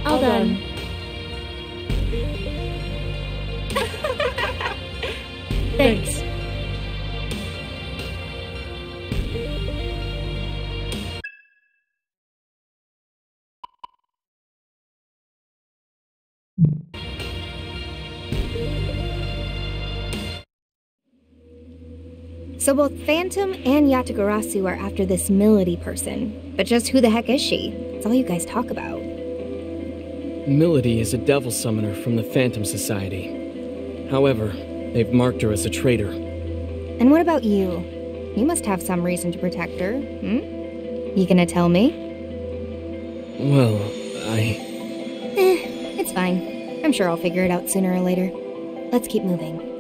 Speaker 6: All done.
Speaker 4: Thanks.
Speaker 1: So both Phantom and Yatagarasu are after this Milady person. But just who the heck is she? It's all you guys talk about.
Speaker 7: Milady is a devil summoner from the Phantom Society. However, they've marked her as a traitor.
Speaker 1: And what about you? You must have some reason to protect her, You gonna tell me?
Speaker 7: Well,
Speaker 1: It's fine. I'm sure I'll figure it out sooner or later. Let's keep moving.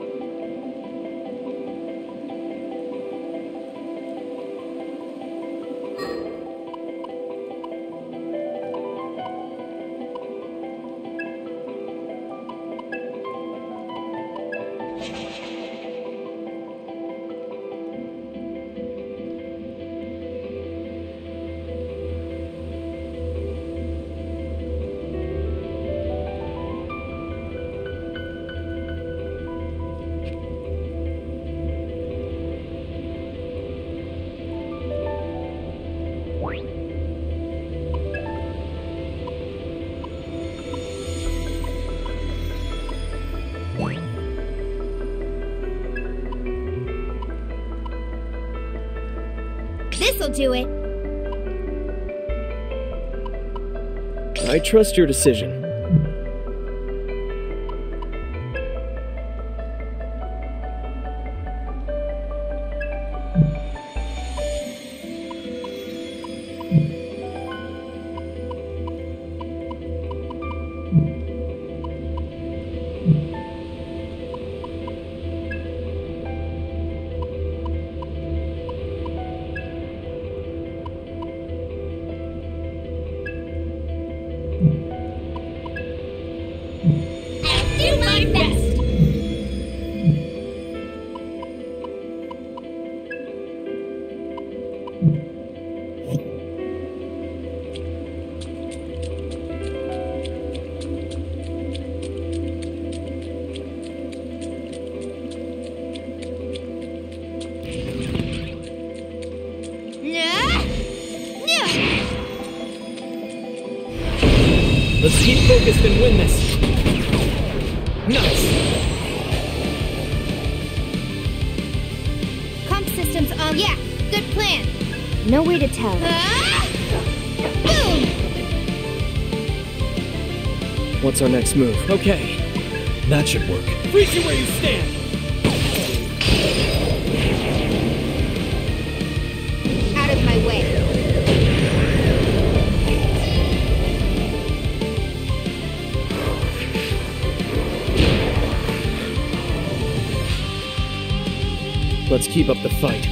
Speaker 2: This'll do it.
Speaker 7: I trust your decision. Let's keep focused and win this. Nice.
Speaker 2: Comp systems on. Yeah, good plan.
Speaker 1: No way to tell.
Speaker 2: Boom!
Speaker 7: What's our next move? Okay, that should work.
Speaker 9: Freeze you where you stand!
Speaker 2: Out of my way.
Speaker 7: Let's keep up the fight.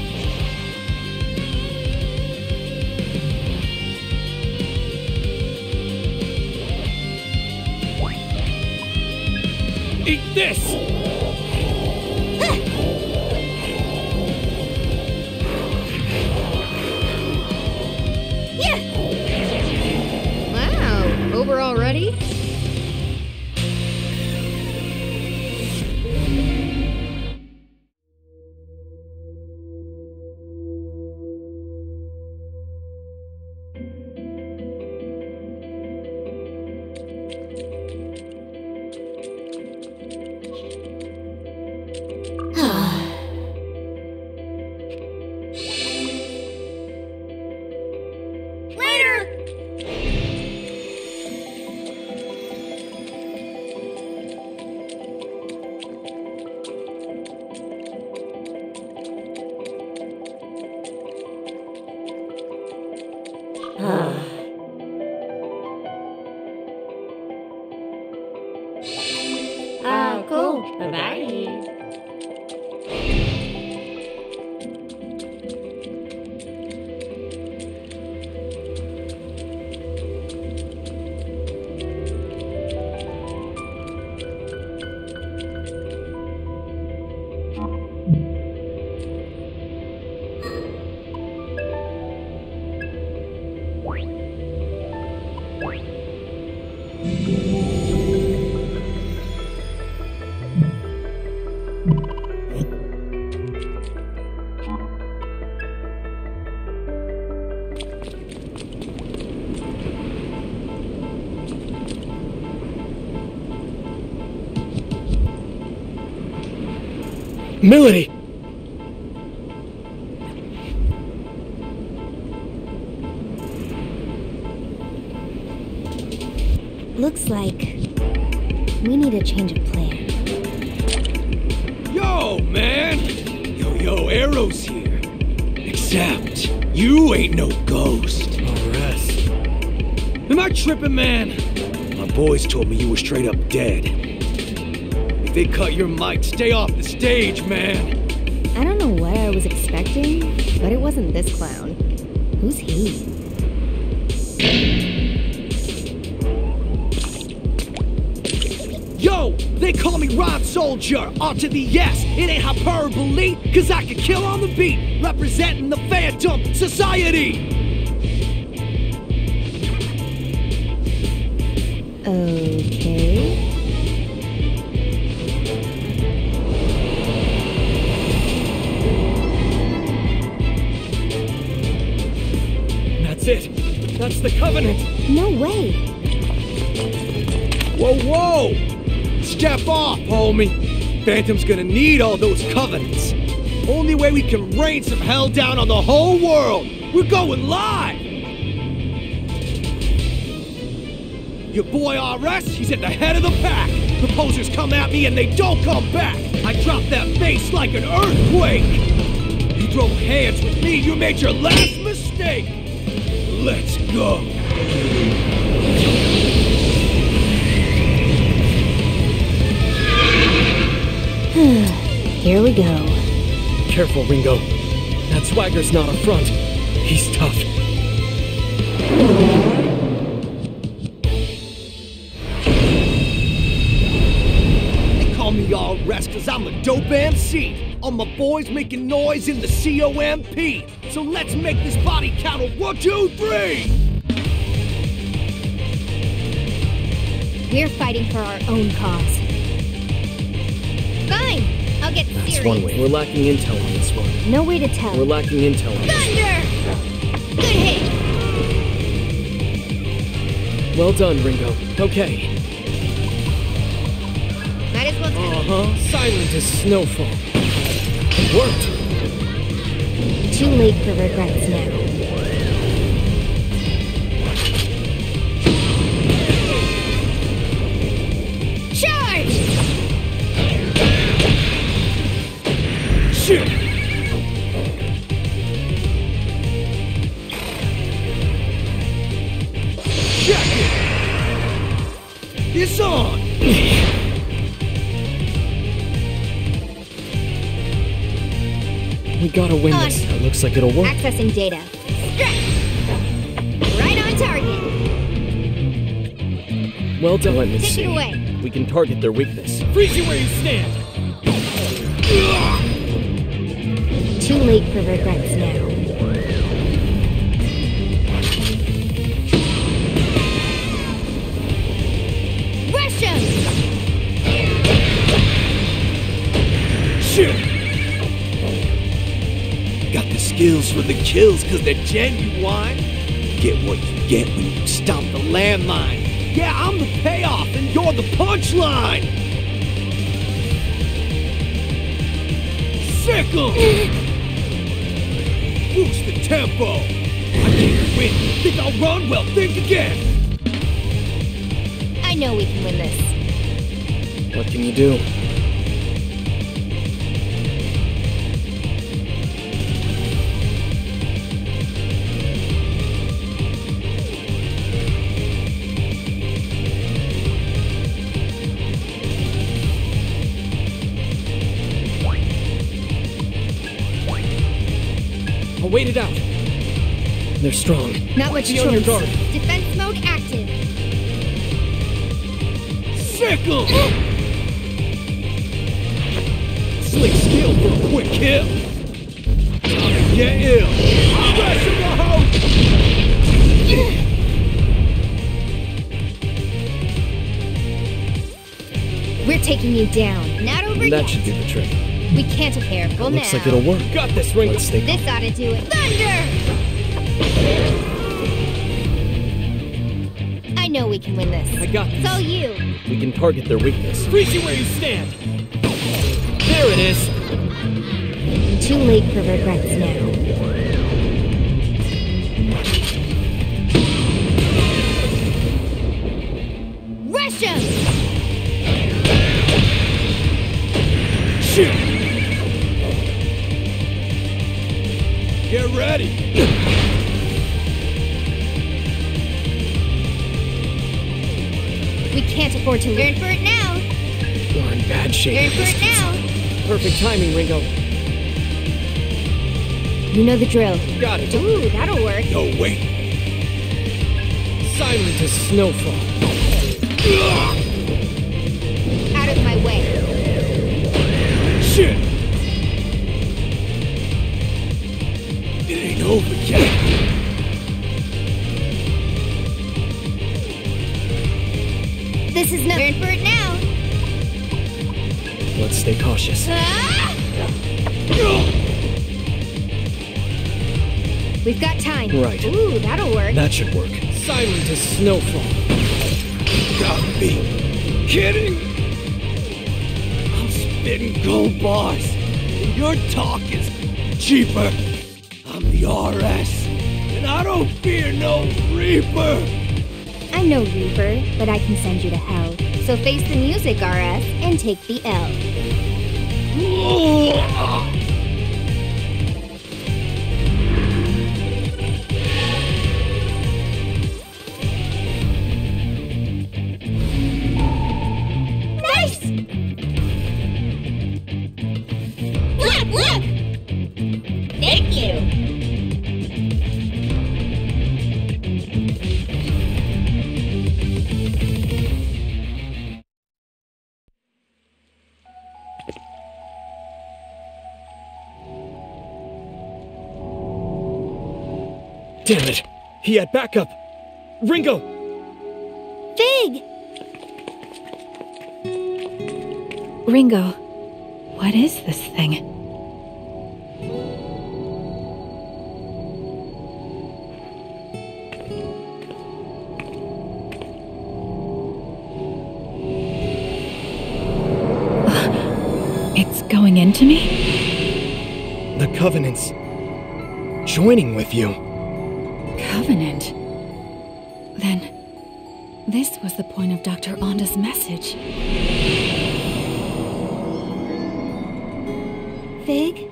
Speaker 9: Eat this!
Speaker 6: Wow, over already? Cool. Bye-bye.
Speaker 7: Melody!
Speaker 2: Looks like we need a change of plan.
Speaker 10: Yo, man! Yo, Arrow's here. Except, you ain't no ghost.
Speaker 7: Rest.
Speaker 10: Am I tripping, man? My boys told me you were straight up dead. If they cut your mic, stay off the stage, man.
Speaker 1: I don't know what I was expecting, but it wasn't this clown. Who's he?
Speaker 10: Yo, they call me Rod Soldier, R to the S. It ain't hyperbole, cause I can kill on the beat, representing the Phantom Society.
Speaker 1: Okay.
Speaker 7: That's it. That's the Covenant.
Speaker 1: No way.
Speaker 10: Whoa! Step off, homie. Phantom's gonna need all those covenants. Only way we can rain some hell down on the whole world. We're going live. Your boy RS, he's at the head of the pack. Proposers come at me and they don't come back. I drop that bass like an earthquake. You throw hands with me, you made your last mistake. Let's go.
Speaker 1: Here we go.
Speaker 7: Careful, Ringo. That swagger's not a front. He's tough.
Speaker 10: They call me RS cause I'm a dope MC. All my boys making noise in the COMP. So let's make this body count of 1, 2, 3.
Speaker 1: We're fighting for our own cause. Fine! I'll get serious.
Speaker 7: That's one way. We're lacking intel on this one.
Speaker 1: No way to tell.
Speaker 7: We're lacking intel on this
Speaker 1: Thunder! Good hit!
Speaker 7: one. Well done, Ringo. Okay.
Speaker 1: Might as well
Speaker 7: Silent as snowfall. It worked.
Speaker 1: Too late for regrets now. Charge!
Speaker 10: Shit! Check it! It's on!
Speaker 7: We gotta win this. It looks like it'll work.
Speaker 1: Accessing data. Right on target.
Speaker 7: Well done. Let me
Speaker 1: Take
Speaker 7: see.
Speaker 1: it away.
Speaker 7: We can target their weakness.
Speaker 10: Freeze you where you stand!
Speaker 1: Too late for regrets now. Rush him!
Speaker 10: Shit! Got the skills for the kills cause they're genuine. Get what you get when you stomp the landmine. Yeah, I'm the payoff and you're the punchline! Sick 'em! Boost the tempo! I can't win. Think I'll run? Well, think again!
Speaker 1: I know we can win this.
Speaker 7: What can you do? I'll wait it out. They're strong.
Speaker 1: Not much
Speaker 7: Be on your
Speaker 1: choice.
Speaker 7: guard.
Speaker 1: Defense mode active.
Speaker 10: Sick 'em! Slick skill for a quick kill. Time to get ill. Crash in the house!
Speaker 1: We're taking you down. Not over yet.
Speaker 7: That should do the trick.
Speaker 1: We can't be careful now.
Speaker 7: Looks like it'll work. Got this, Ringo. Let's stay calm.
Speaker 1: This ought to do it. Thunder! I know we can win this.
Speaker 7: I got
Speaker 1: It's
Speaker 7: this.
Speaker 1: all you.
Speaker 7: We can target their weakness.
Speaker 10: Freeze you where you stand!
Speaker 7: There it is.
Speaker 2: Too late for regrets now.
Speaker 1: Rush him!
Speaker 10: Shit! Get ready!
Speaker 1: We can't afford to lose. You're in for it now.
Speaker 7: We're in bad shape.
Speaker 1: You're in for it now.
Speaker 7: Perfect timing, Ringo.
Speaker 1: You know the drill.
Speaker 7: Got it.
Speaker 1: Ooh, that'll work.
Speaker 8: No, wait.
Speaker 7: Silent as snowfall.
Speaker 1: Out of my way.
Speaker 10: Shit! It ain't over yet.
Speaker 1: This is nothing. You're in for it now.
Speaker 7: Let's stay cautious.
Speaker 1: We've got time.
Speaker 7: Right.
Speaker 1: Ooh, that'll work.
Speaker 7: That should work. Silent as snowfall.
Speaker 10: Gotta be kidding! I'm spitting gold bars, and your talk is cheaper. I'm the RS, and I don't fear no Reaper.
Speaker 2: I'm no Reaper, but I can send you to hell.
Speaker 1: So face the music, RS, and take the L.
Speaker 9: Nice! Look! Thank you!
Speaker 7: Damn it! He had backup! Ringo!
Speaker 1: Fig!
Speaker 4: Ringo, what is this thing? It's going into me?
Speaker 7: The Covenant's joining with you.
Speaker 4: Covenant? Then, this was the point of Dr. Onda's message.
Speaker 1: Fig?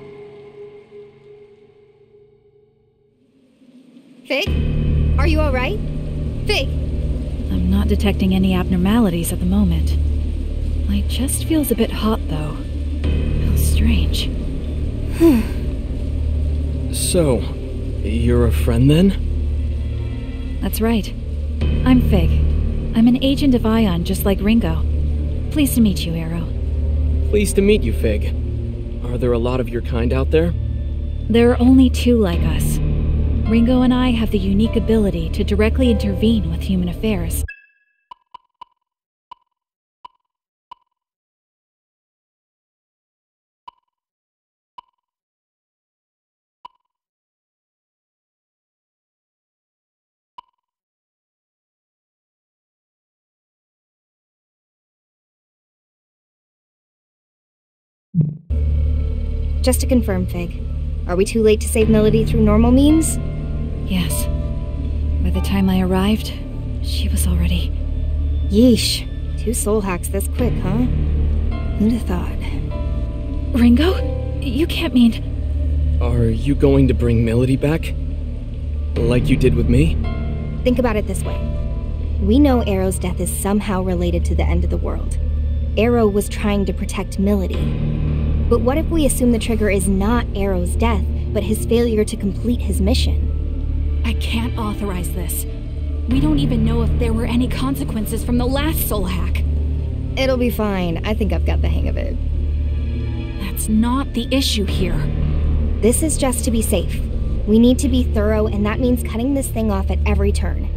Speaker 1: Fig? Are you alright? Fig?
Speaker 4: I'm not detecting any abnormalities at the moment. It just feels a bit hot, though. How strange.
Speaker 7: So, you're a friend then?
Speaker 4: That's right. I'm Fig. I'm an agent of Ion, just like Ringo. Pleased to meet you, Arrow.
Speaker 7: Pleased to meet you, Fig. Are there a lot of your kind out there?
Speaker 4: There are only two like us. Ringo and I have the unique ability to directly intervene with human affairs.
Speaker 1: Just to confirm, Fig, are we too late to save Melody through normal means?
Speaker 4: Yes. By the time I arrived, she was already...
Speaker 1: Yeesh. 2 soul hacks this quick, huh? Who'd have thought?
Speaker 4: Ringo? You can't mean...
Speaker 7: Are you going to bring Melody back? Like you did with me?
Speaker 1: Think about it this way. We know Arrow's death is somehow related to the end of the world. Arrow was trying to protect Melody. But what if we assume the trigger is not Arrow's death, but his failure to complete his mission?
Speaker 4: I can't authorize this. We don't even know if there were any consequences from the last soul hack.
Speaker 1: It'll be fine. I think I've got the hang of it.
Speaker 4: That's not the issue here.
Speaker 1: This is just to be safe. We need to be thorough, and that means cutting this thing off at every turn.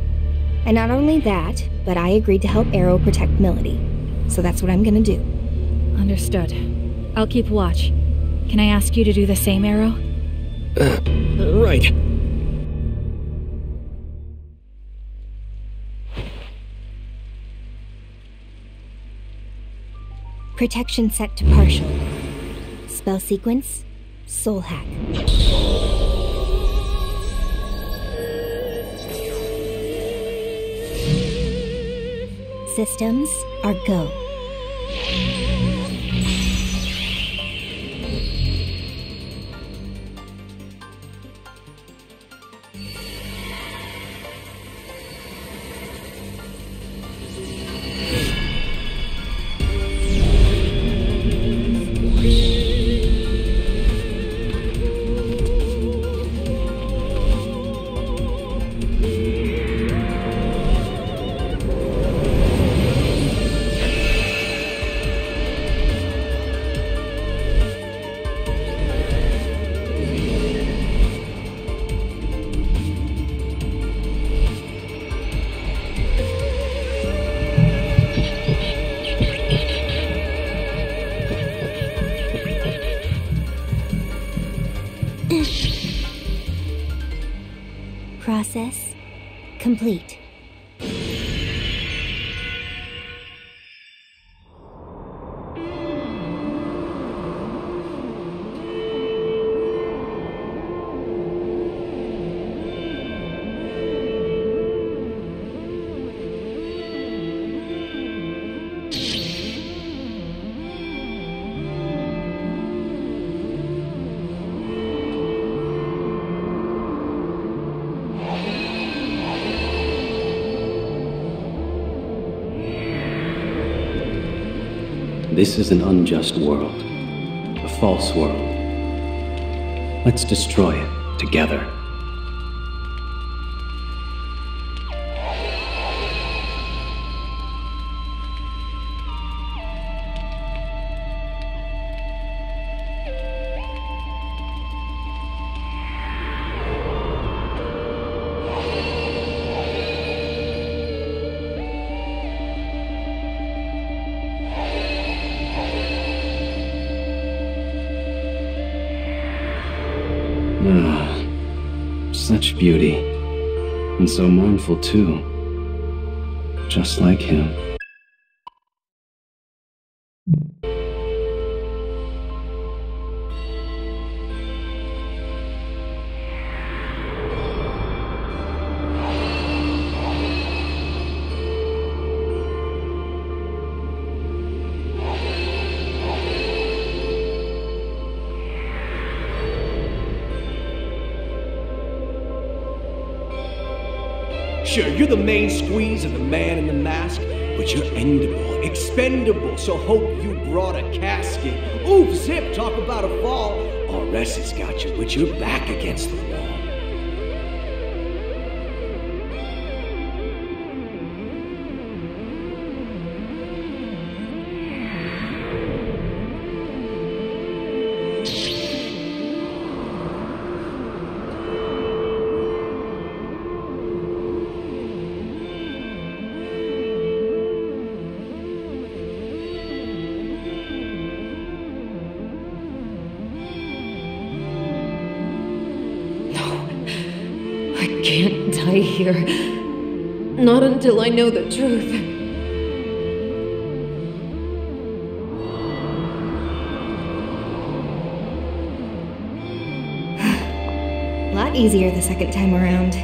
Speaker 1: And not only that, but I agreed to help Arrow protect Melody. So that's what I'm gonna do.
Speaker 4: Understood. I'll keep watch. Can I ask you to do the same, Arrow?
Speaker 7: Right.
Speaker 1: Protection set to partial. Spell sequence, Soul Hack. Systems are go. Process complete.
Speaker 11: This is an unjust world, a false world. Let's destroy it together. Such beauty, and so mournful too, just like him.
Speaker 10: Sure, you're the main squeeze of the man in the mask, but you're endable, expendable, so hope you brought a casket. Oof, zip, talk about a fall. RS has got you, but you're back against the wall.
Speaker 6: I can't die here. Not until I know the truth.
Speaker 1: A lot easier the second time around.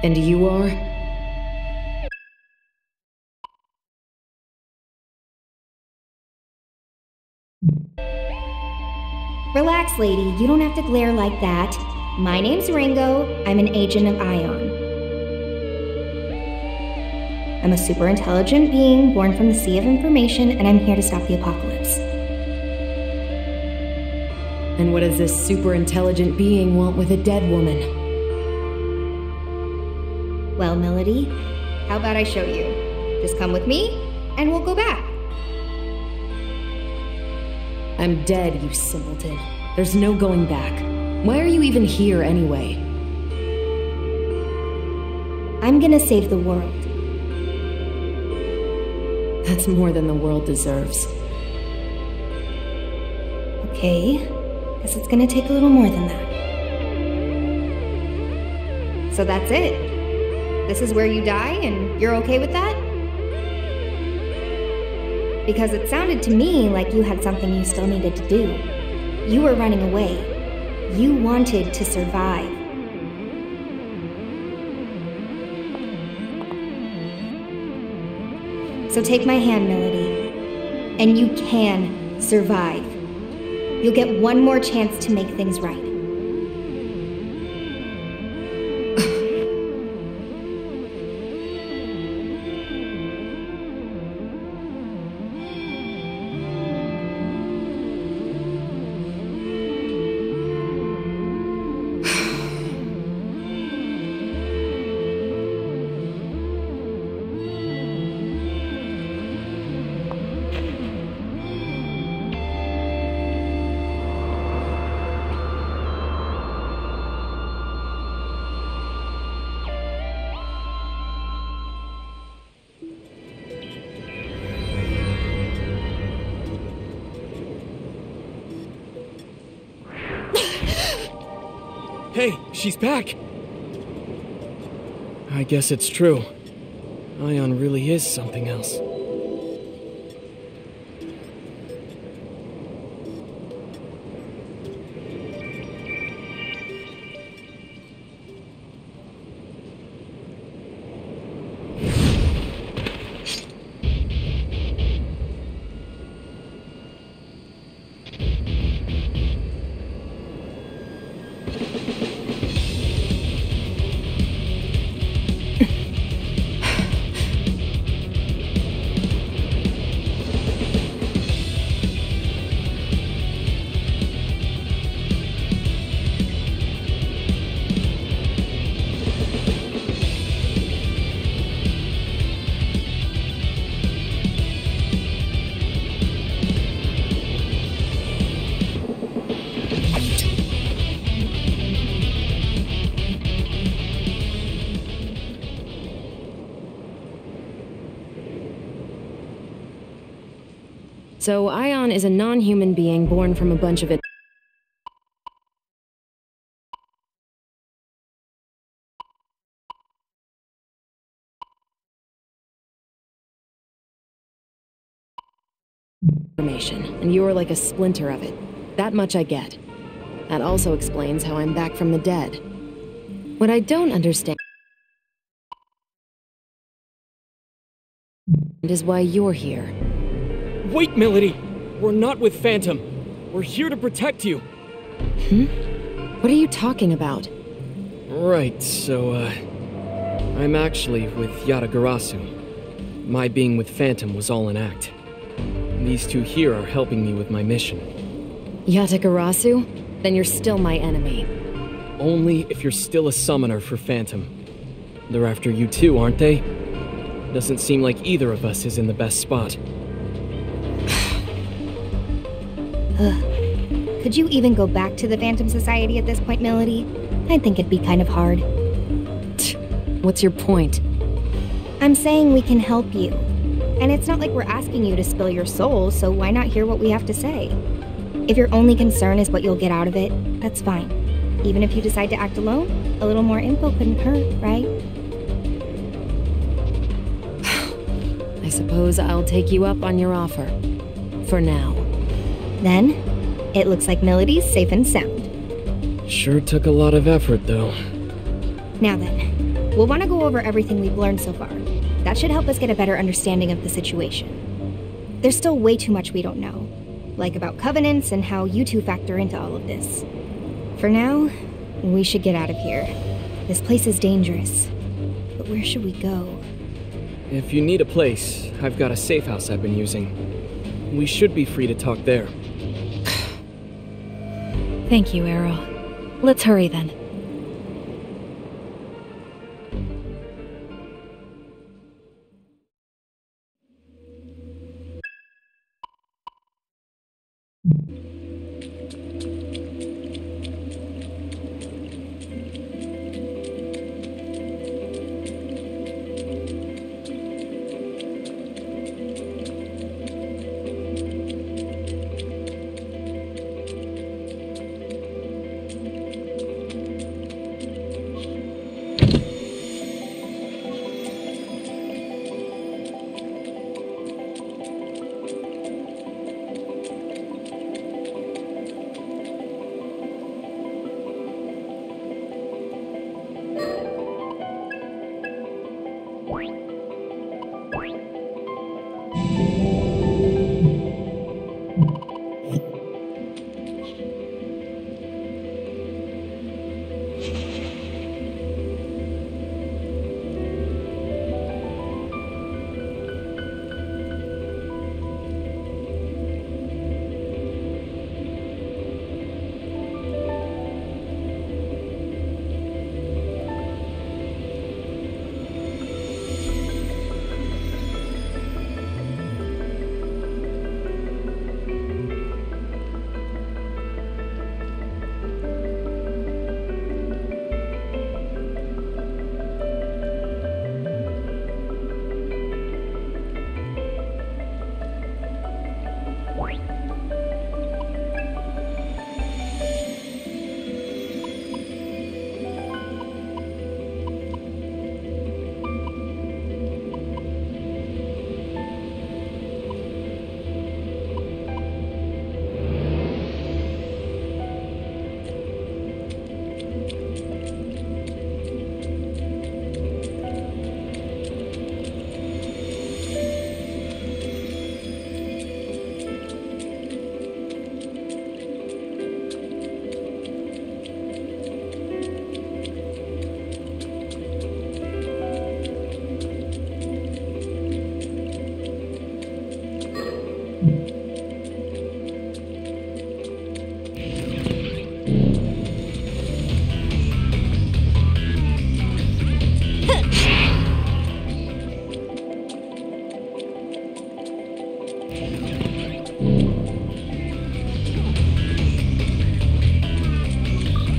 Speaker 6: And you are?
Speaker 1: Relax, lady. You don't have to glare like that. My name's Ringo. I'm an agent of Ion. I'm a super intelligent being born from the sea of information, and I'm here to stop the apocalypse.
Speaker 6: And what does this super intelligent being want with a dead woman?
Speaker 1: Well, Melody, how about I show you? Just come with me, and we'll go back.
Speaker 6: I'm dead, you simpleton. There's no going back. Why are you even here, anyway?
Speaker 1: I'm gonna save the world.
Speaker 6: That's more than the world deserves.
Speaker 1: Okay, guess it's gonna take a little more than that. So that's it? This is where you die, and you're okay with that? Because it sounded to me like you had something you still needed to do. You were running away. You wanted to survive. So take my hand, Melody, and you can survive. You'll get one more chance to make things right.
Speaker 7: Hey, she's back! I guess it's true. Ion really is something else.
Speaker 12: So Ion is a non-human being born from a bunch of information, and you're like a splinter of it. That much I get. That also explains how I'm back from the dead. What I don't understand is why you're here.
Speaker 7: Wait, Melody! We're not with Phantom. We're here to protect you.
Speaker 12: What are you talking about?
Speaker 7: Right, so, I'm actually with Yatagarasu. My being with Phantom was all an act. These two here are helping me with my mission.
Speaker 12: Yatagarasu? Then you're still my enemy.
Speaker 7: Only if you're still a summoner for Phantom. They're after you too, aren't they? Doesn't seem like either of us is in the best spot.
Speaker 1: Could you even go back to the Phantom Society at this point, Melody? I think it'd be kind of hard.
Speaker 12: What's your point?
Speaker 1: I'm saying we can help you. And it's not like we're asking you to spill your soul, so why not hear what we have to say? If your only concern is what you'll get out of it, that's fine. Even if you decide to act alone, a little more info couldn't hurt, right?
Speaker 12: I suppose I'll take you up on your offer. For now.
Speaker 1: Then, it looks like Melody's safe and sound.
Speaker 7: Sure took a lot of effort, though.
Speaker 1: Now then, we'll want to go over everything we've learned so far. That should help us get a better understanding of the situation. There's still way too much we don't know, like about covenants and how you two factor into all of this. For now, we should get out of here. This place is dangerous. But where should we go?
Speaker 7: If you need a place, I've got a safe house I've been using. We should be free to talk there.
Speaker 4: Thank you, Arrow. Let's hurry then.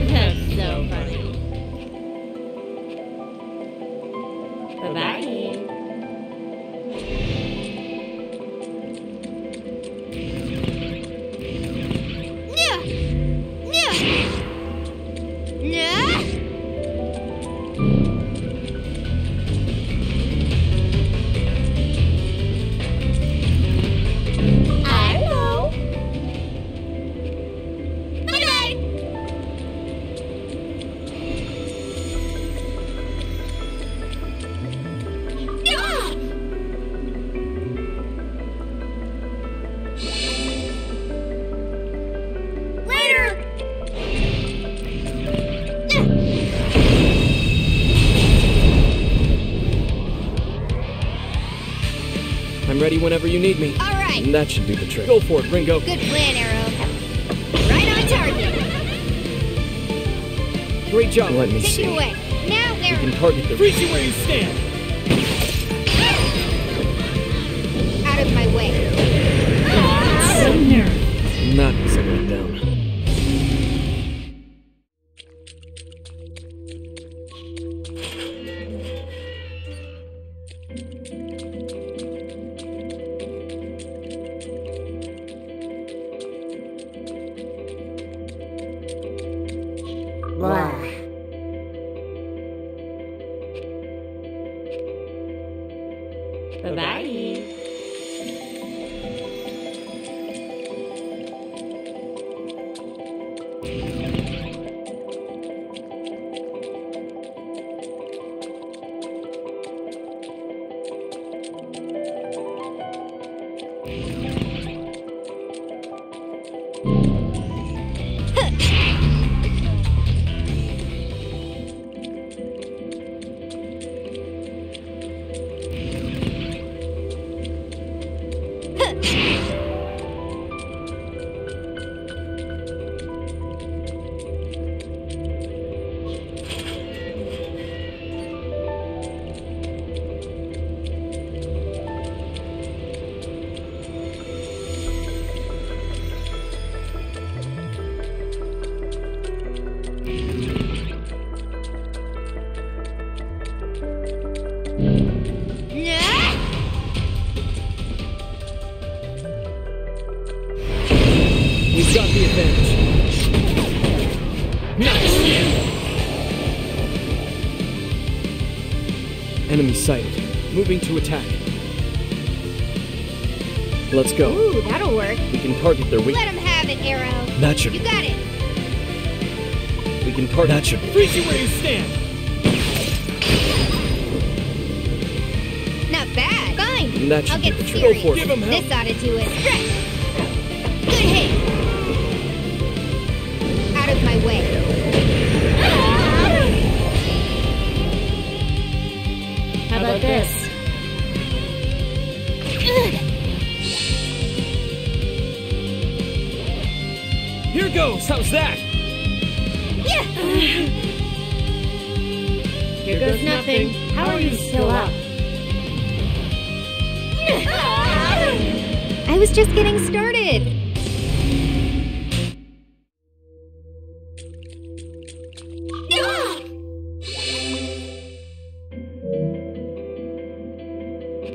Speaker 6: That's so funny. Bye-bye.
Speaker 7: I'm ready whenever you need me.
Speaker 1: All right.
Speaker 7: And that should do the trick. Go for it, Ringo.
Speaker 1: Good plan, Arrow. Right on target.
Speaker 7: Great job. Let me
Speaker 1: Take
Speaker 7: see.
Speaker 1: it away. Now,
Speaker 7: You
Speaker 1: Arrow.
Speaker 7: can target the...
Speaker 10: Freeze you where you stand!
Speaker 1: Out of my way.
Speaker 4: So nervous.
Speaker 7: Not as I went down.
Speaker 6: Bye-bye.
Speaker 7: We've got the advantage. Nice! Enemy sighted. Moving to attack. Let's go.
Speaker 1: Ooh, that'll work.
Speaker 7: We can target their weak...
Speaker 1: Let him have it, Arrow.
Speaker 7: That should...
Speaker 1: You got it.
Speaker 7: We can target... That should...
Speaker 10: Freeze you where you stand!
Speaker 1: Not bad. Fine.
Speaker 7: That should
Speaker 1: I'll get
Speaker 7: do the trick.
Speaker 1: serious.
Speaker 7: Go for it.
Speaker 10: Give him help.
Speaker 1: This ought to do it. Stretch. Good hit. Out of my way.
Speaker 6: How about this?
Speaker 10: Here goes! How's that?
Speaker 1: Yeah.
Speaker 6: Here goes nothing. How are you still up?
Speaker 1: I was just getting started.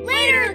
Speaker 1: Later.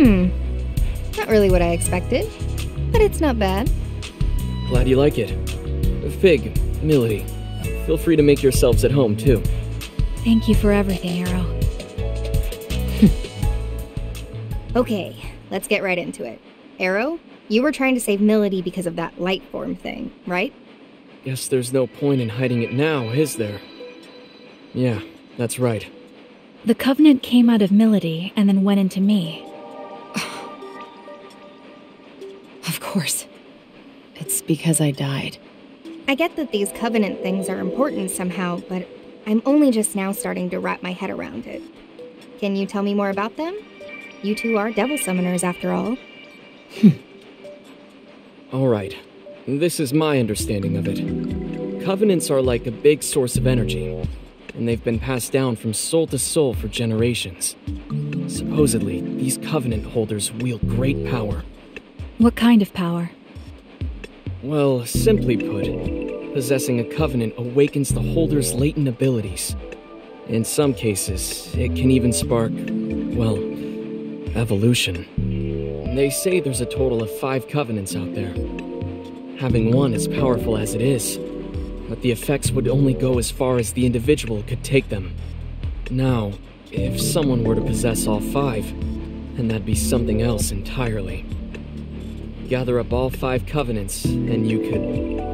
Speaker 1: Not really what I expected, but it's not bad.
Speaker 7: Glad you like it. Fig, Milady, feel free to make yourselves at home, too.
Speaker 4: Thank you for everything, Arrow.
Speaker 1: Okay, let's get right into it. Arrow, you were trying to save Milady because of that light form thing, right?
Speaker 7: Guess there's no point in hiding it now, is there? Yeah, that's right.
Speaker 4: The Covenant came out of Milady and then went into me.
Speaker 12: Of course. It's because I died.
Speaker 1: I get that these Covenant things are important somehow, but I'm only just now starting to wrap my head around it. Can you tell me more about them? You two are devil summoners, after all.
Speaker 7: Alright, this is my understanding of it. Covenants are like a big source of energy, and they've been passed down from soul to soul for generations. Supposedly, these Covenant holders wield great power.
Speaker 4: What kind of power?
Speaker 7: Well, simply put, possessing a Covenant awakens the holder's latent abilities. In some cases, it can even spark, well, evolution. They say there's a total of 5 Covenants out there. Having one as powerful as it is, but the effects would only go as far as the individual could take them. Now, if someone were to possess all 5, then that'd be something else entirely. Gather up all 5 Covenants, and you could...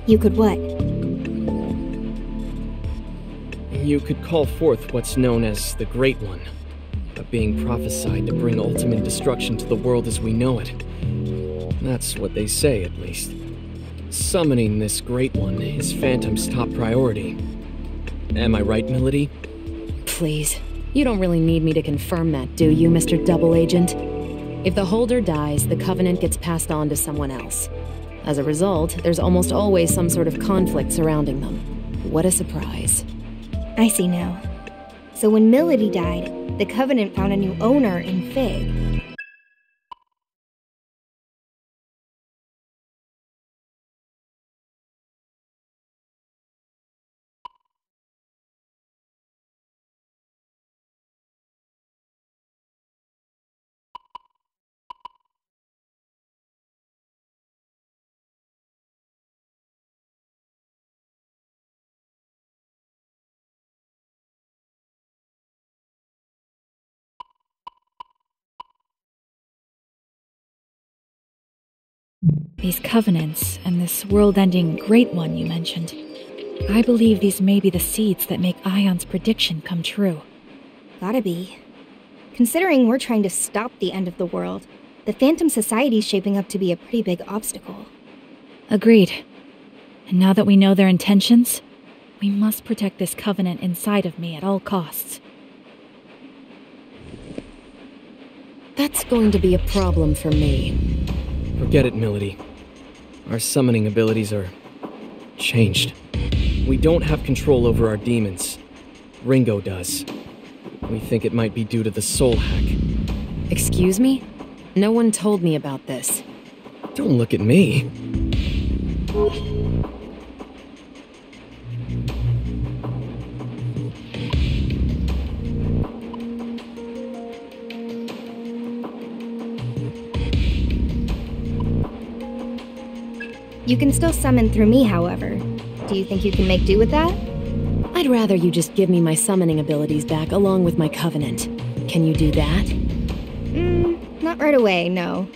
Speaker 1: You could what?
Speaker 7: You could call forth what's known as the Great One, a being prophesied to bring ultimate destruction to the world as we know it. That's what they say, at least. Summoning this Great One is Phantom's top priority. Am I right, Milady?
Speaker 12: Please. You don't really need me to confirm that, do you, Mr. Double Agent? If the holder dies, the Covenant gets passed on to someone else. As a result, there's almost always some sort of conflict surrounding them. What a surprise.
Speaker 1: I see now. So when Milady died, the Covenant found a new owner in Fig.
Speaker 4: These Covenants and this world-ending Great One you mentioned. I believe these may be the seeds that make Ion's prediction come true.
Speaker 1: Gotta be. Considering we're trying to stop the end of the world, the Phantom Society's shaping up to be a pretty big obstacle.
Speaker 4: Agreed. And now that we know their intentions, we must protect this Covenant inside of me at all costs.
Speaker 12: That's going to be a problem for me.
Speaker 7: Forget it, Milady. Our summoning abilities are... changed. We don't have control over our demons. Ringo does. We think it might be due to the soul hack.
Speaker 12: Excuse me? No one told me about this.
Speaker 7: Don't look at me.
Speaker 1: You can still summon through me, however. Do you think you can make do with that?
Speaker 12: I'd rather you just give me my summoning abilities back along with my Covenant. Can you do that?
Speaker 1: Not right away, no.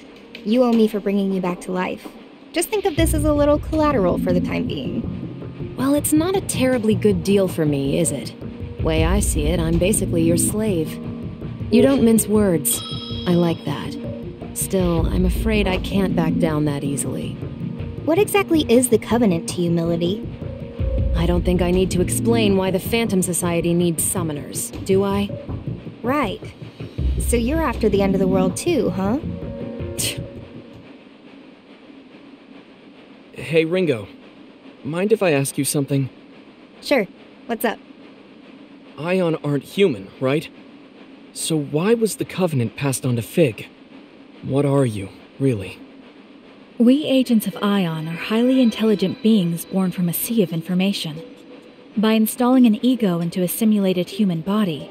Speaker 1: You owe me for bringing you back to life. Just think of this as a little collateral for the time being.
Speaker 12: Well, it's not a terribly good deal for me, is it? Way I see it, I'm basically your slave. You don't mince words. I like that. Still, I'm afraid I can't back down that easily.
Speaker 1: What exactly is the Covenant to you, Milady?
Speaker 12: I don't think I need to explain why the Phantom Society needs summoners, do I?
Speaker 1: Right. So you're after the end of the world too, huh?
Speaker 7: Hey, Ringo. Mind if I ask you something?
Speaker 1: Sure. What's up?
Speaker 7: Ion aren't human, right? So why was the Covenant passed on to Fig? What are you, really?
Speaker 4: We agents of Ion are highly intelligent beings born from a sea of information. By installing an ego into a simulated human body,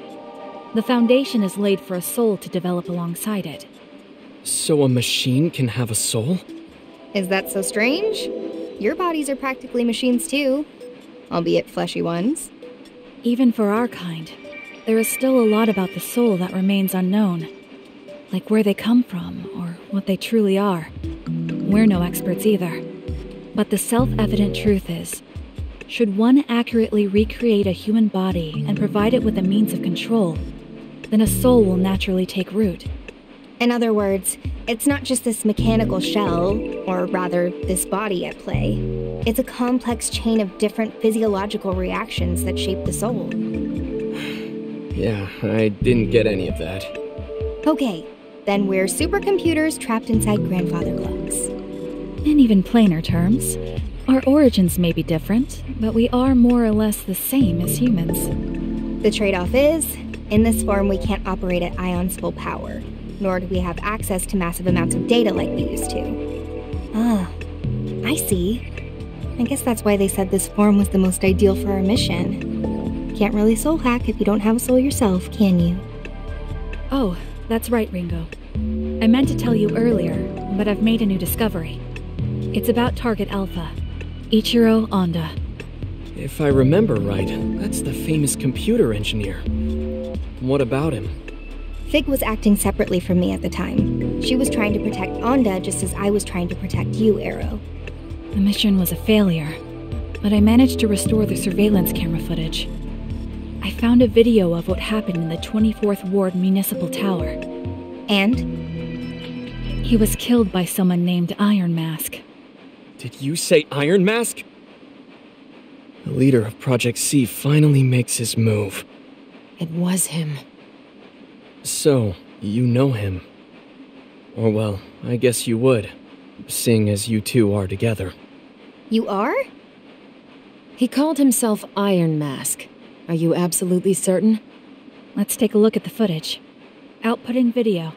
Speaker 4: the foundation is laid for a soul to develop alongside it.
Speaker 7: So a machine can have a soul?
Speaker 1: Is that so strange? Your bodies are practically machines too, albeit fleshy ones.
Speaker 4: Even for our kind, there is still a lot about the soul that remains unknown. Like where they come from, or what they truly are. We're no experts either. But the self-evident truth is, should one accurately recreate a human body and provide it with a means of control, then a soul will naturally take root.
Speaker 1: In other words, it's not just this mechanical shell, or rather, this body at play. It's a complex chain of different physiological reactions that shape the soul.
Speaker 7: Yeah, I didn't get any of that.
Speaker 1: Okay, then we're supercomputers trapped inside grandfather clocks.
Speaker 4: In even plainer terms, our origins may be different, but we are more or less the same as humans.
Speaker 1: The trade-off is, in this form we can't operate at Ion's full power, nor do we have access to massive amounts of data like we used to. Ah, I see. I guess that's why they said this form was the most ideal for our mission. Can't really soul hack if you don't have a soul yourself, can you?
Speaker 4: Oh, that's right, Ringo. I meant to tell you earlier, but I've made a new discovery. It's about Target Alpha, Ichiro Honda.
Speaker 7: If I remember right, that's the famous computer engineer. What about him?
Speaker 1: Fig was acting separately from me at the time. She was trying to protect Onda just as I was trying to protect you, Arrow.
Speaker 4: The mission was a failure, but I managed to restore the surveillance camera footage. I found a video of what happened in the 24th Ward Municipal Tower.
Speaker 1: And?
Speaker 4: He was killed by someone named Iron Mask.
Speaker 7: Did you say Iron Mask? The leader of Project C finally makes his move.
Speaker 12: It was him.
Speaker 7: So, you know him. Or well, I guess you would, seeing as you two are together.
Speaker 1: You are?
Speaker 12: He called himself Iron Mask. Are you absolutely certain?
Speaker 4: Let's take a look at the footage. Outputting video.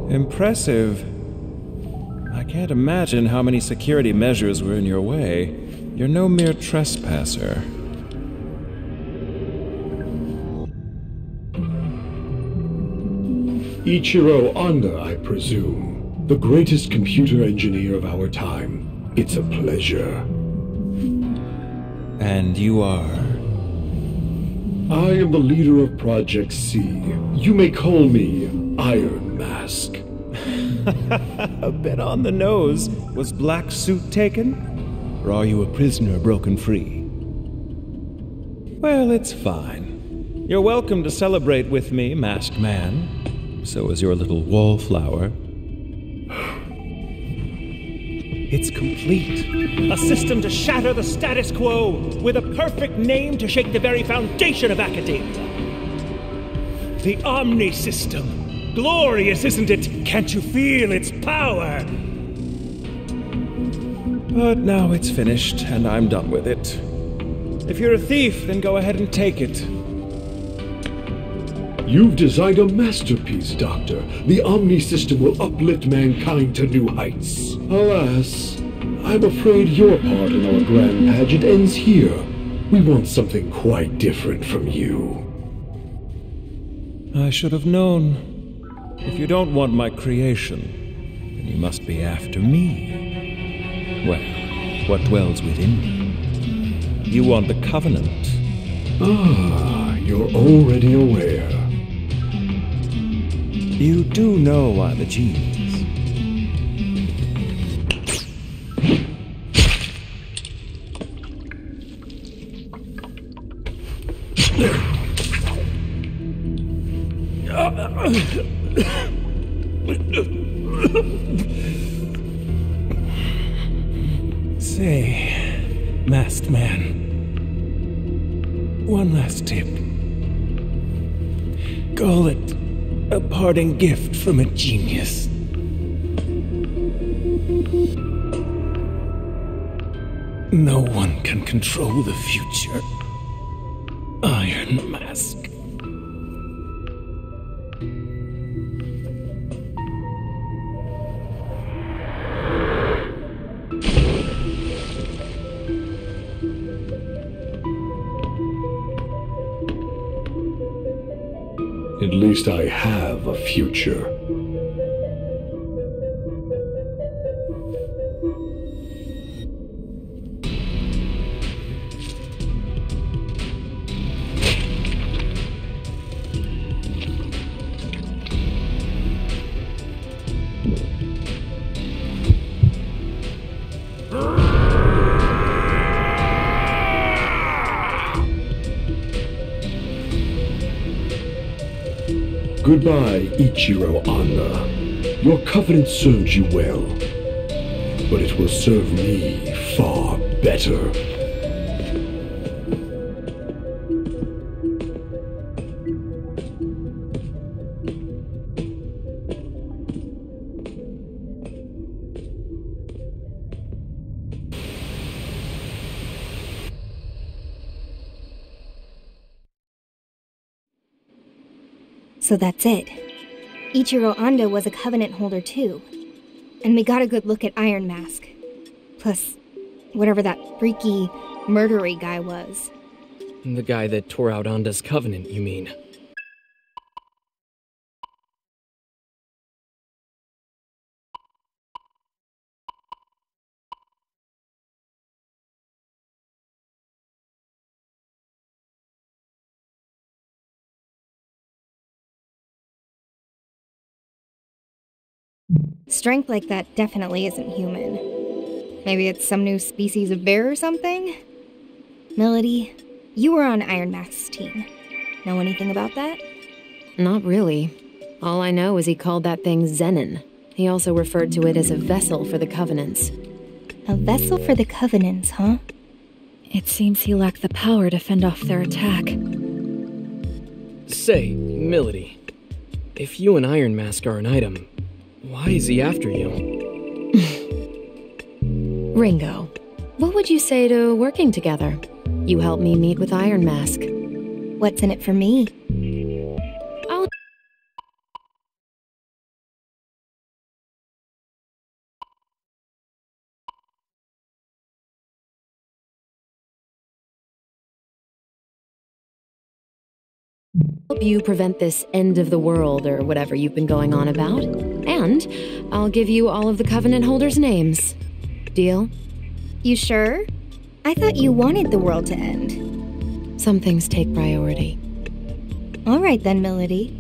Speaker 13: Impressive. I can't imagine how many security measures were in your way. You're no mere trespasser.
Speaker 14: Ichiro Honda, I presume. The greatest computer engineer of our time. It's a pleasure.
Speaker 13: And you are?
Speaker 14: I am the leader of Project C. You may call me Iron Mask.
Speaker 13: A bit on the nose. Was Black Suit taken? Or are you a prisoner broken free? Well, it's fine. You're welcome to celebrate with me, Masked Man. So is your little wallflower. It's complete.
Speaker 10: A system to shatter the status quo, with a perfect name to shake the very foundation of academia. The Omni System. Glorious, isn't it? Can't you feel its power?
Speaker 13: But now it's finished, and I'm done with it. If you're a thief, then go ahead and take it.
Speaker 14: You've designed a masterpiece, Doctor. The Omni System will uplift mankind to new heights. Alas, I'm afraid your part in our grand pageant ends here. We want something quite different from you.
Speaker 13: I should have known. If you don't want my creation, then you must be after me. Well, what dwells within me? You want the Covenant.
Speaker 14: Ah, you're already aware.
Speaker 13: You do know I'm a genius. Say, masked man, one last tip. Call it a parting gift from a genius. No one can control the future. Iron Mask.
Speaker 14: At least I have a future. Goodbye, Ichiro Anda. Your covenant served you well, but it will serve me far better.
Speaker 1: So that's it. Ichiro Anda was a Covenant holder too. And we got a good look at Iron Mask. Plus, whatever that freaky, murdery guy was.
Speaker 7: The guy that tore out Anda's Covenant, you mean?
Speaker 1: Strength like that definitely isn't human. Maybe it's some new species of bear or something? Melody, you were on Iron Mask's team. Know anything about that?
Speaker 12: Not really. All I know is he called that thing Zenon. He also referred to it as a vessel for the Covenants.
Speaker 1: A vessel for the Covenants, huh?
Speaker 4: It seems he lacked the power to fend off their attack.
Speaker 7: Say, Melody, if you and Iron Mask are an item, why is he after you?
Speaker 12: Ringo, what would you say to working together? You help me meet with Iron Mask.
Speaker 1: What's in it for me?
Speaker 12: Help you prevent this end of the world or whatever you've been going on about. And I'll give you all of the Covenant holders' names. Deal?
Speaker 1: You sure? I thought you wanted the world to end.
Speaker 12: Some things take priority.
Speaker 1: All right then, Melody.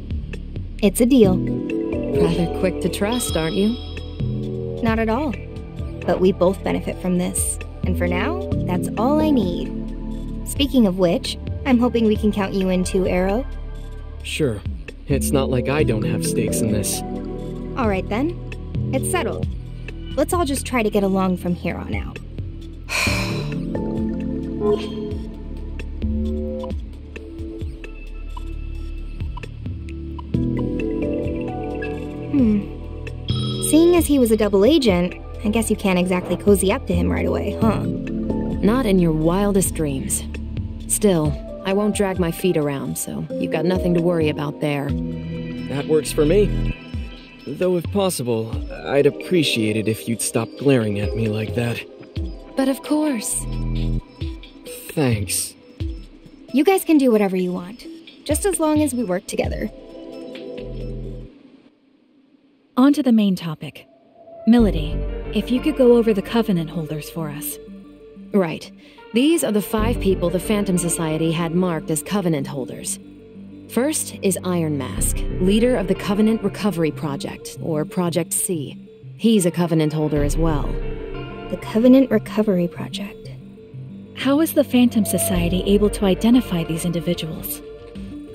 Speaker 1: It's a deal.
Speaker 12: Rather quick to trust, aren't you?
Speaker 1: Not at all. But we both benefit from this. And for now, that's all I need. Speaking of which, I'm hoping we can count you in too, Arrow.
Speaker 7: Sure. It's not like I don't have stakes in this.
Speaker 1: All right then. It's settled. Let's all just try to get along from here on out. Seeing as he was a double agent, I guess you can't exactly cozy up to him right away, huh?
Speaker 12: Not in your wildest dreams. Still, I won't drag my feet around, so you've got nothing to worry about there.
Speaker 7: That works for me. Though if possible, I'd appreciate it if you'd stop glaring at me like that.
Speaker 12: But of course.
Speaker 7: Thanks.
Speaker 1: You guys can do whatever you want, just as long as we work together.
Speaker 4: On to the main topic. Melody, if you could go over the Covenant holders for us.
Speaker 12: Right. These are the 5 people the Phantom Society had marked as Covenant holders. First is Iron Mask, leader of the Covenant Recovery Project, or Project C. He's a Covenant holder as well.
Speaker 1: The Covenant Recovery Project.
Speaker 4: How is the Phantom Society able to identify these individuals?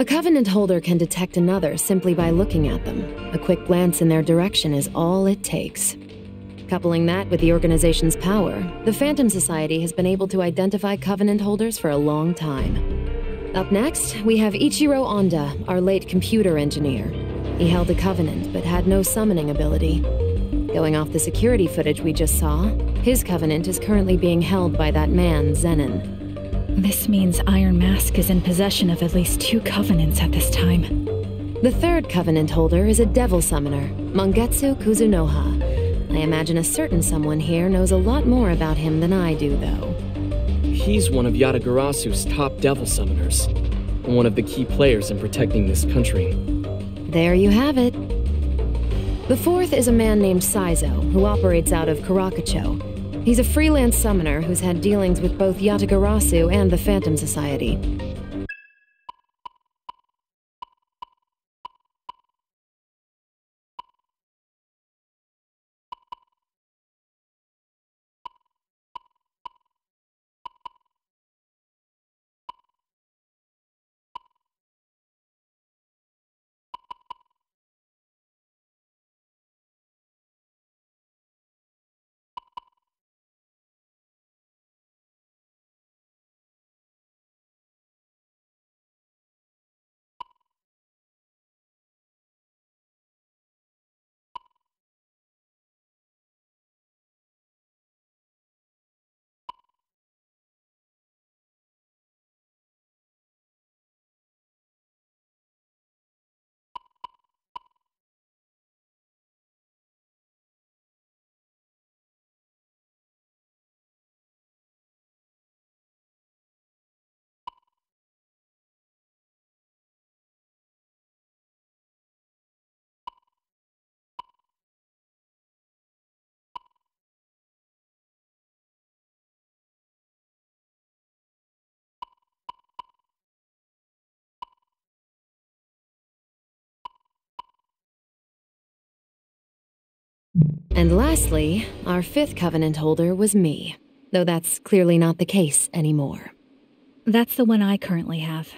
Speaker 12: A Covenant holder can detect another simply by looking at them. A quick glance in their direction is all it takes. Coupling that with the organization's power, the Phantom Society has been able to identify Covenant holders for a long time. Up next, we have Ichiro Onda, our late computer engineer. He held a Covenant, but had no summoning ability. Going off the security footage we just saw, his Covenant is currently being held by that man, Zenon.
Speaker 4: This means Iron Mask is in possession of at least 2 Covenants at this time.
Speaker 12: The third Covenant holder is a Devil Summoner, Mangetsu Kuzunoha. I imagine a certain someone here knows a lot more about him than I do, though.
Speaker 7: He's one of Yatagarasu's top Devil Summoners, and one of the key players in protecting this country.
Speaker 12: There you have it. The fourth is a man named Saizo, who operates out of Karakacho. He's a freelance summoner who's had dealings with both Yatagarasu and the Phantom Society. And lastly, our fifth Covenant holder was me, though that's clearly not the case anymore.
Speaker 4: That's the one I currently have.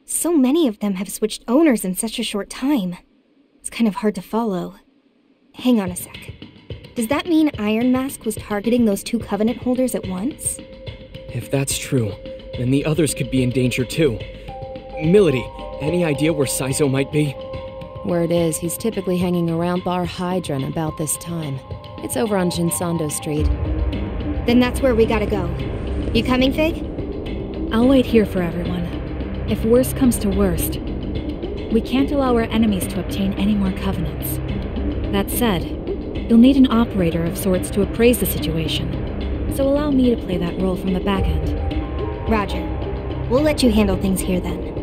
Speaker 1: So many of them have switched owners in such a short time. It's kind of hard to follow. Hang on a sec. Does that mean Iron Mask was targeting those 2 Covenant holders at once?
Speaker 7: If that's true, then the others could be in danger too. Milady, any idea where Saizo might be?
Speaker 12: Word is, he's typically hanging around Bar Hydron about this time. It's over on Shinsando Street.
Speaker 1: Then that's where we gotta go. You coming, Fig?
Speaker 4: I'll wait here for everyone. If worst comes to worst, we can't allow our enemies to obtain any more Covenants. That said, you'll need an operator of sorts to appraise the situation, so allow me to play that role from the back end.
Speaker 1: Roger. We'll let you handle things here then.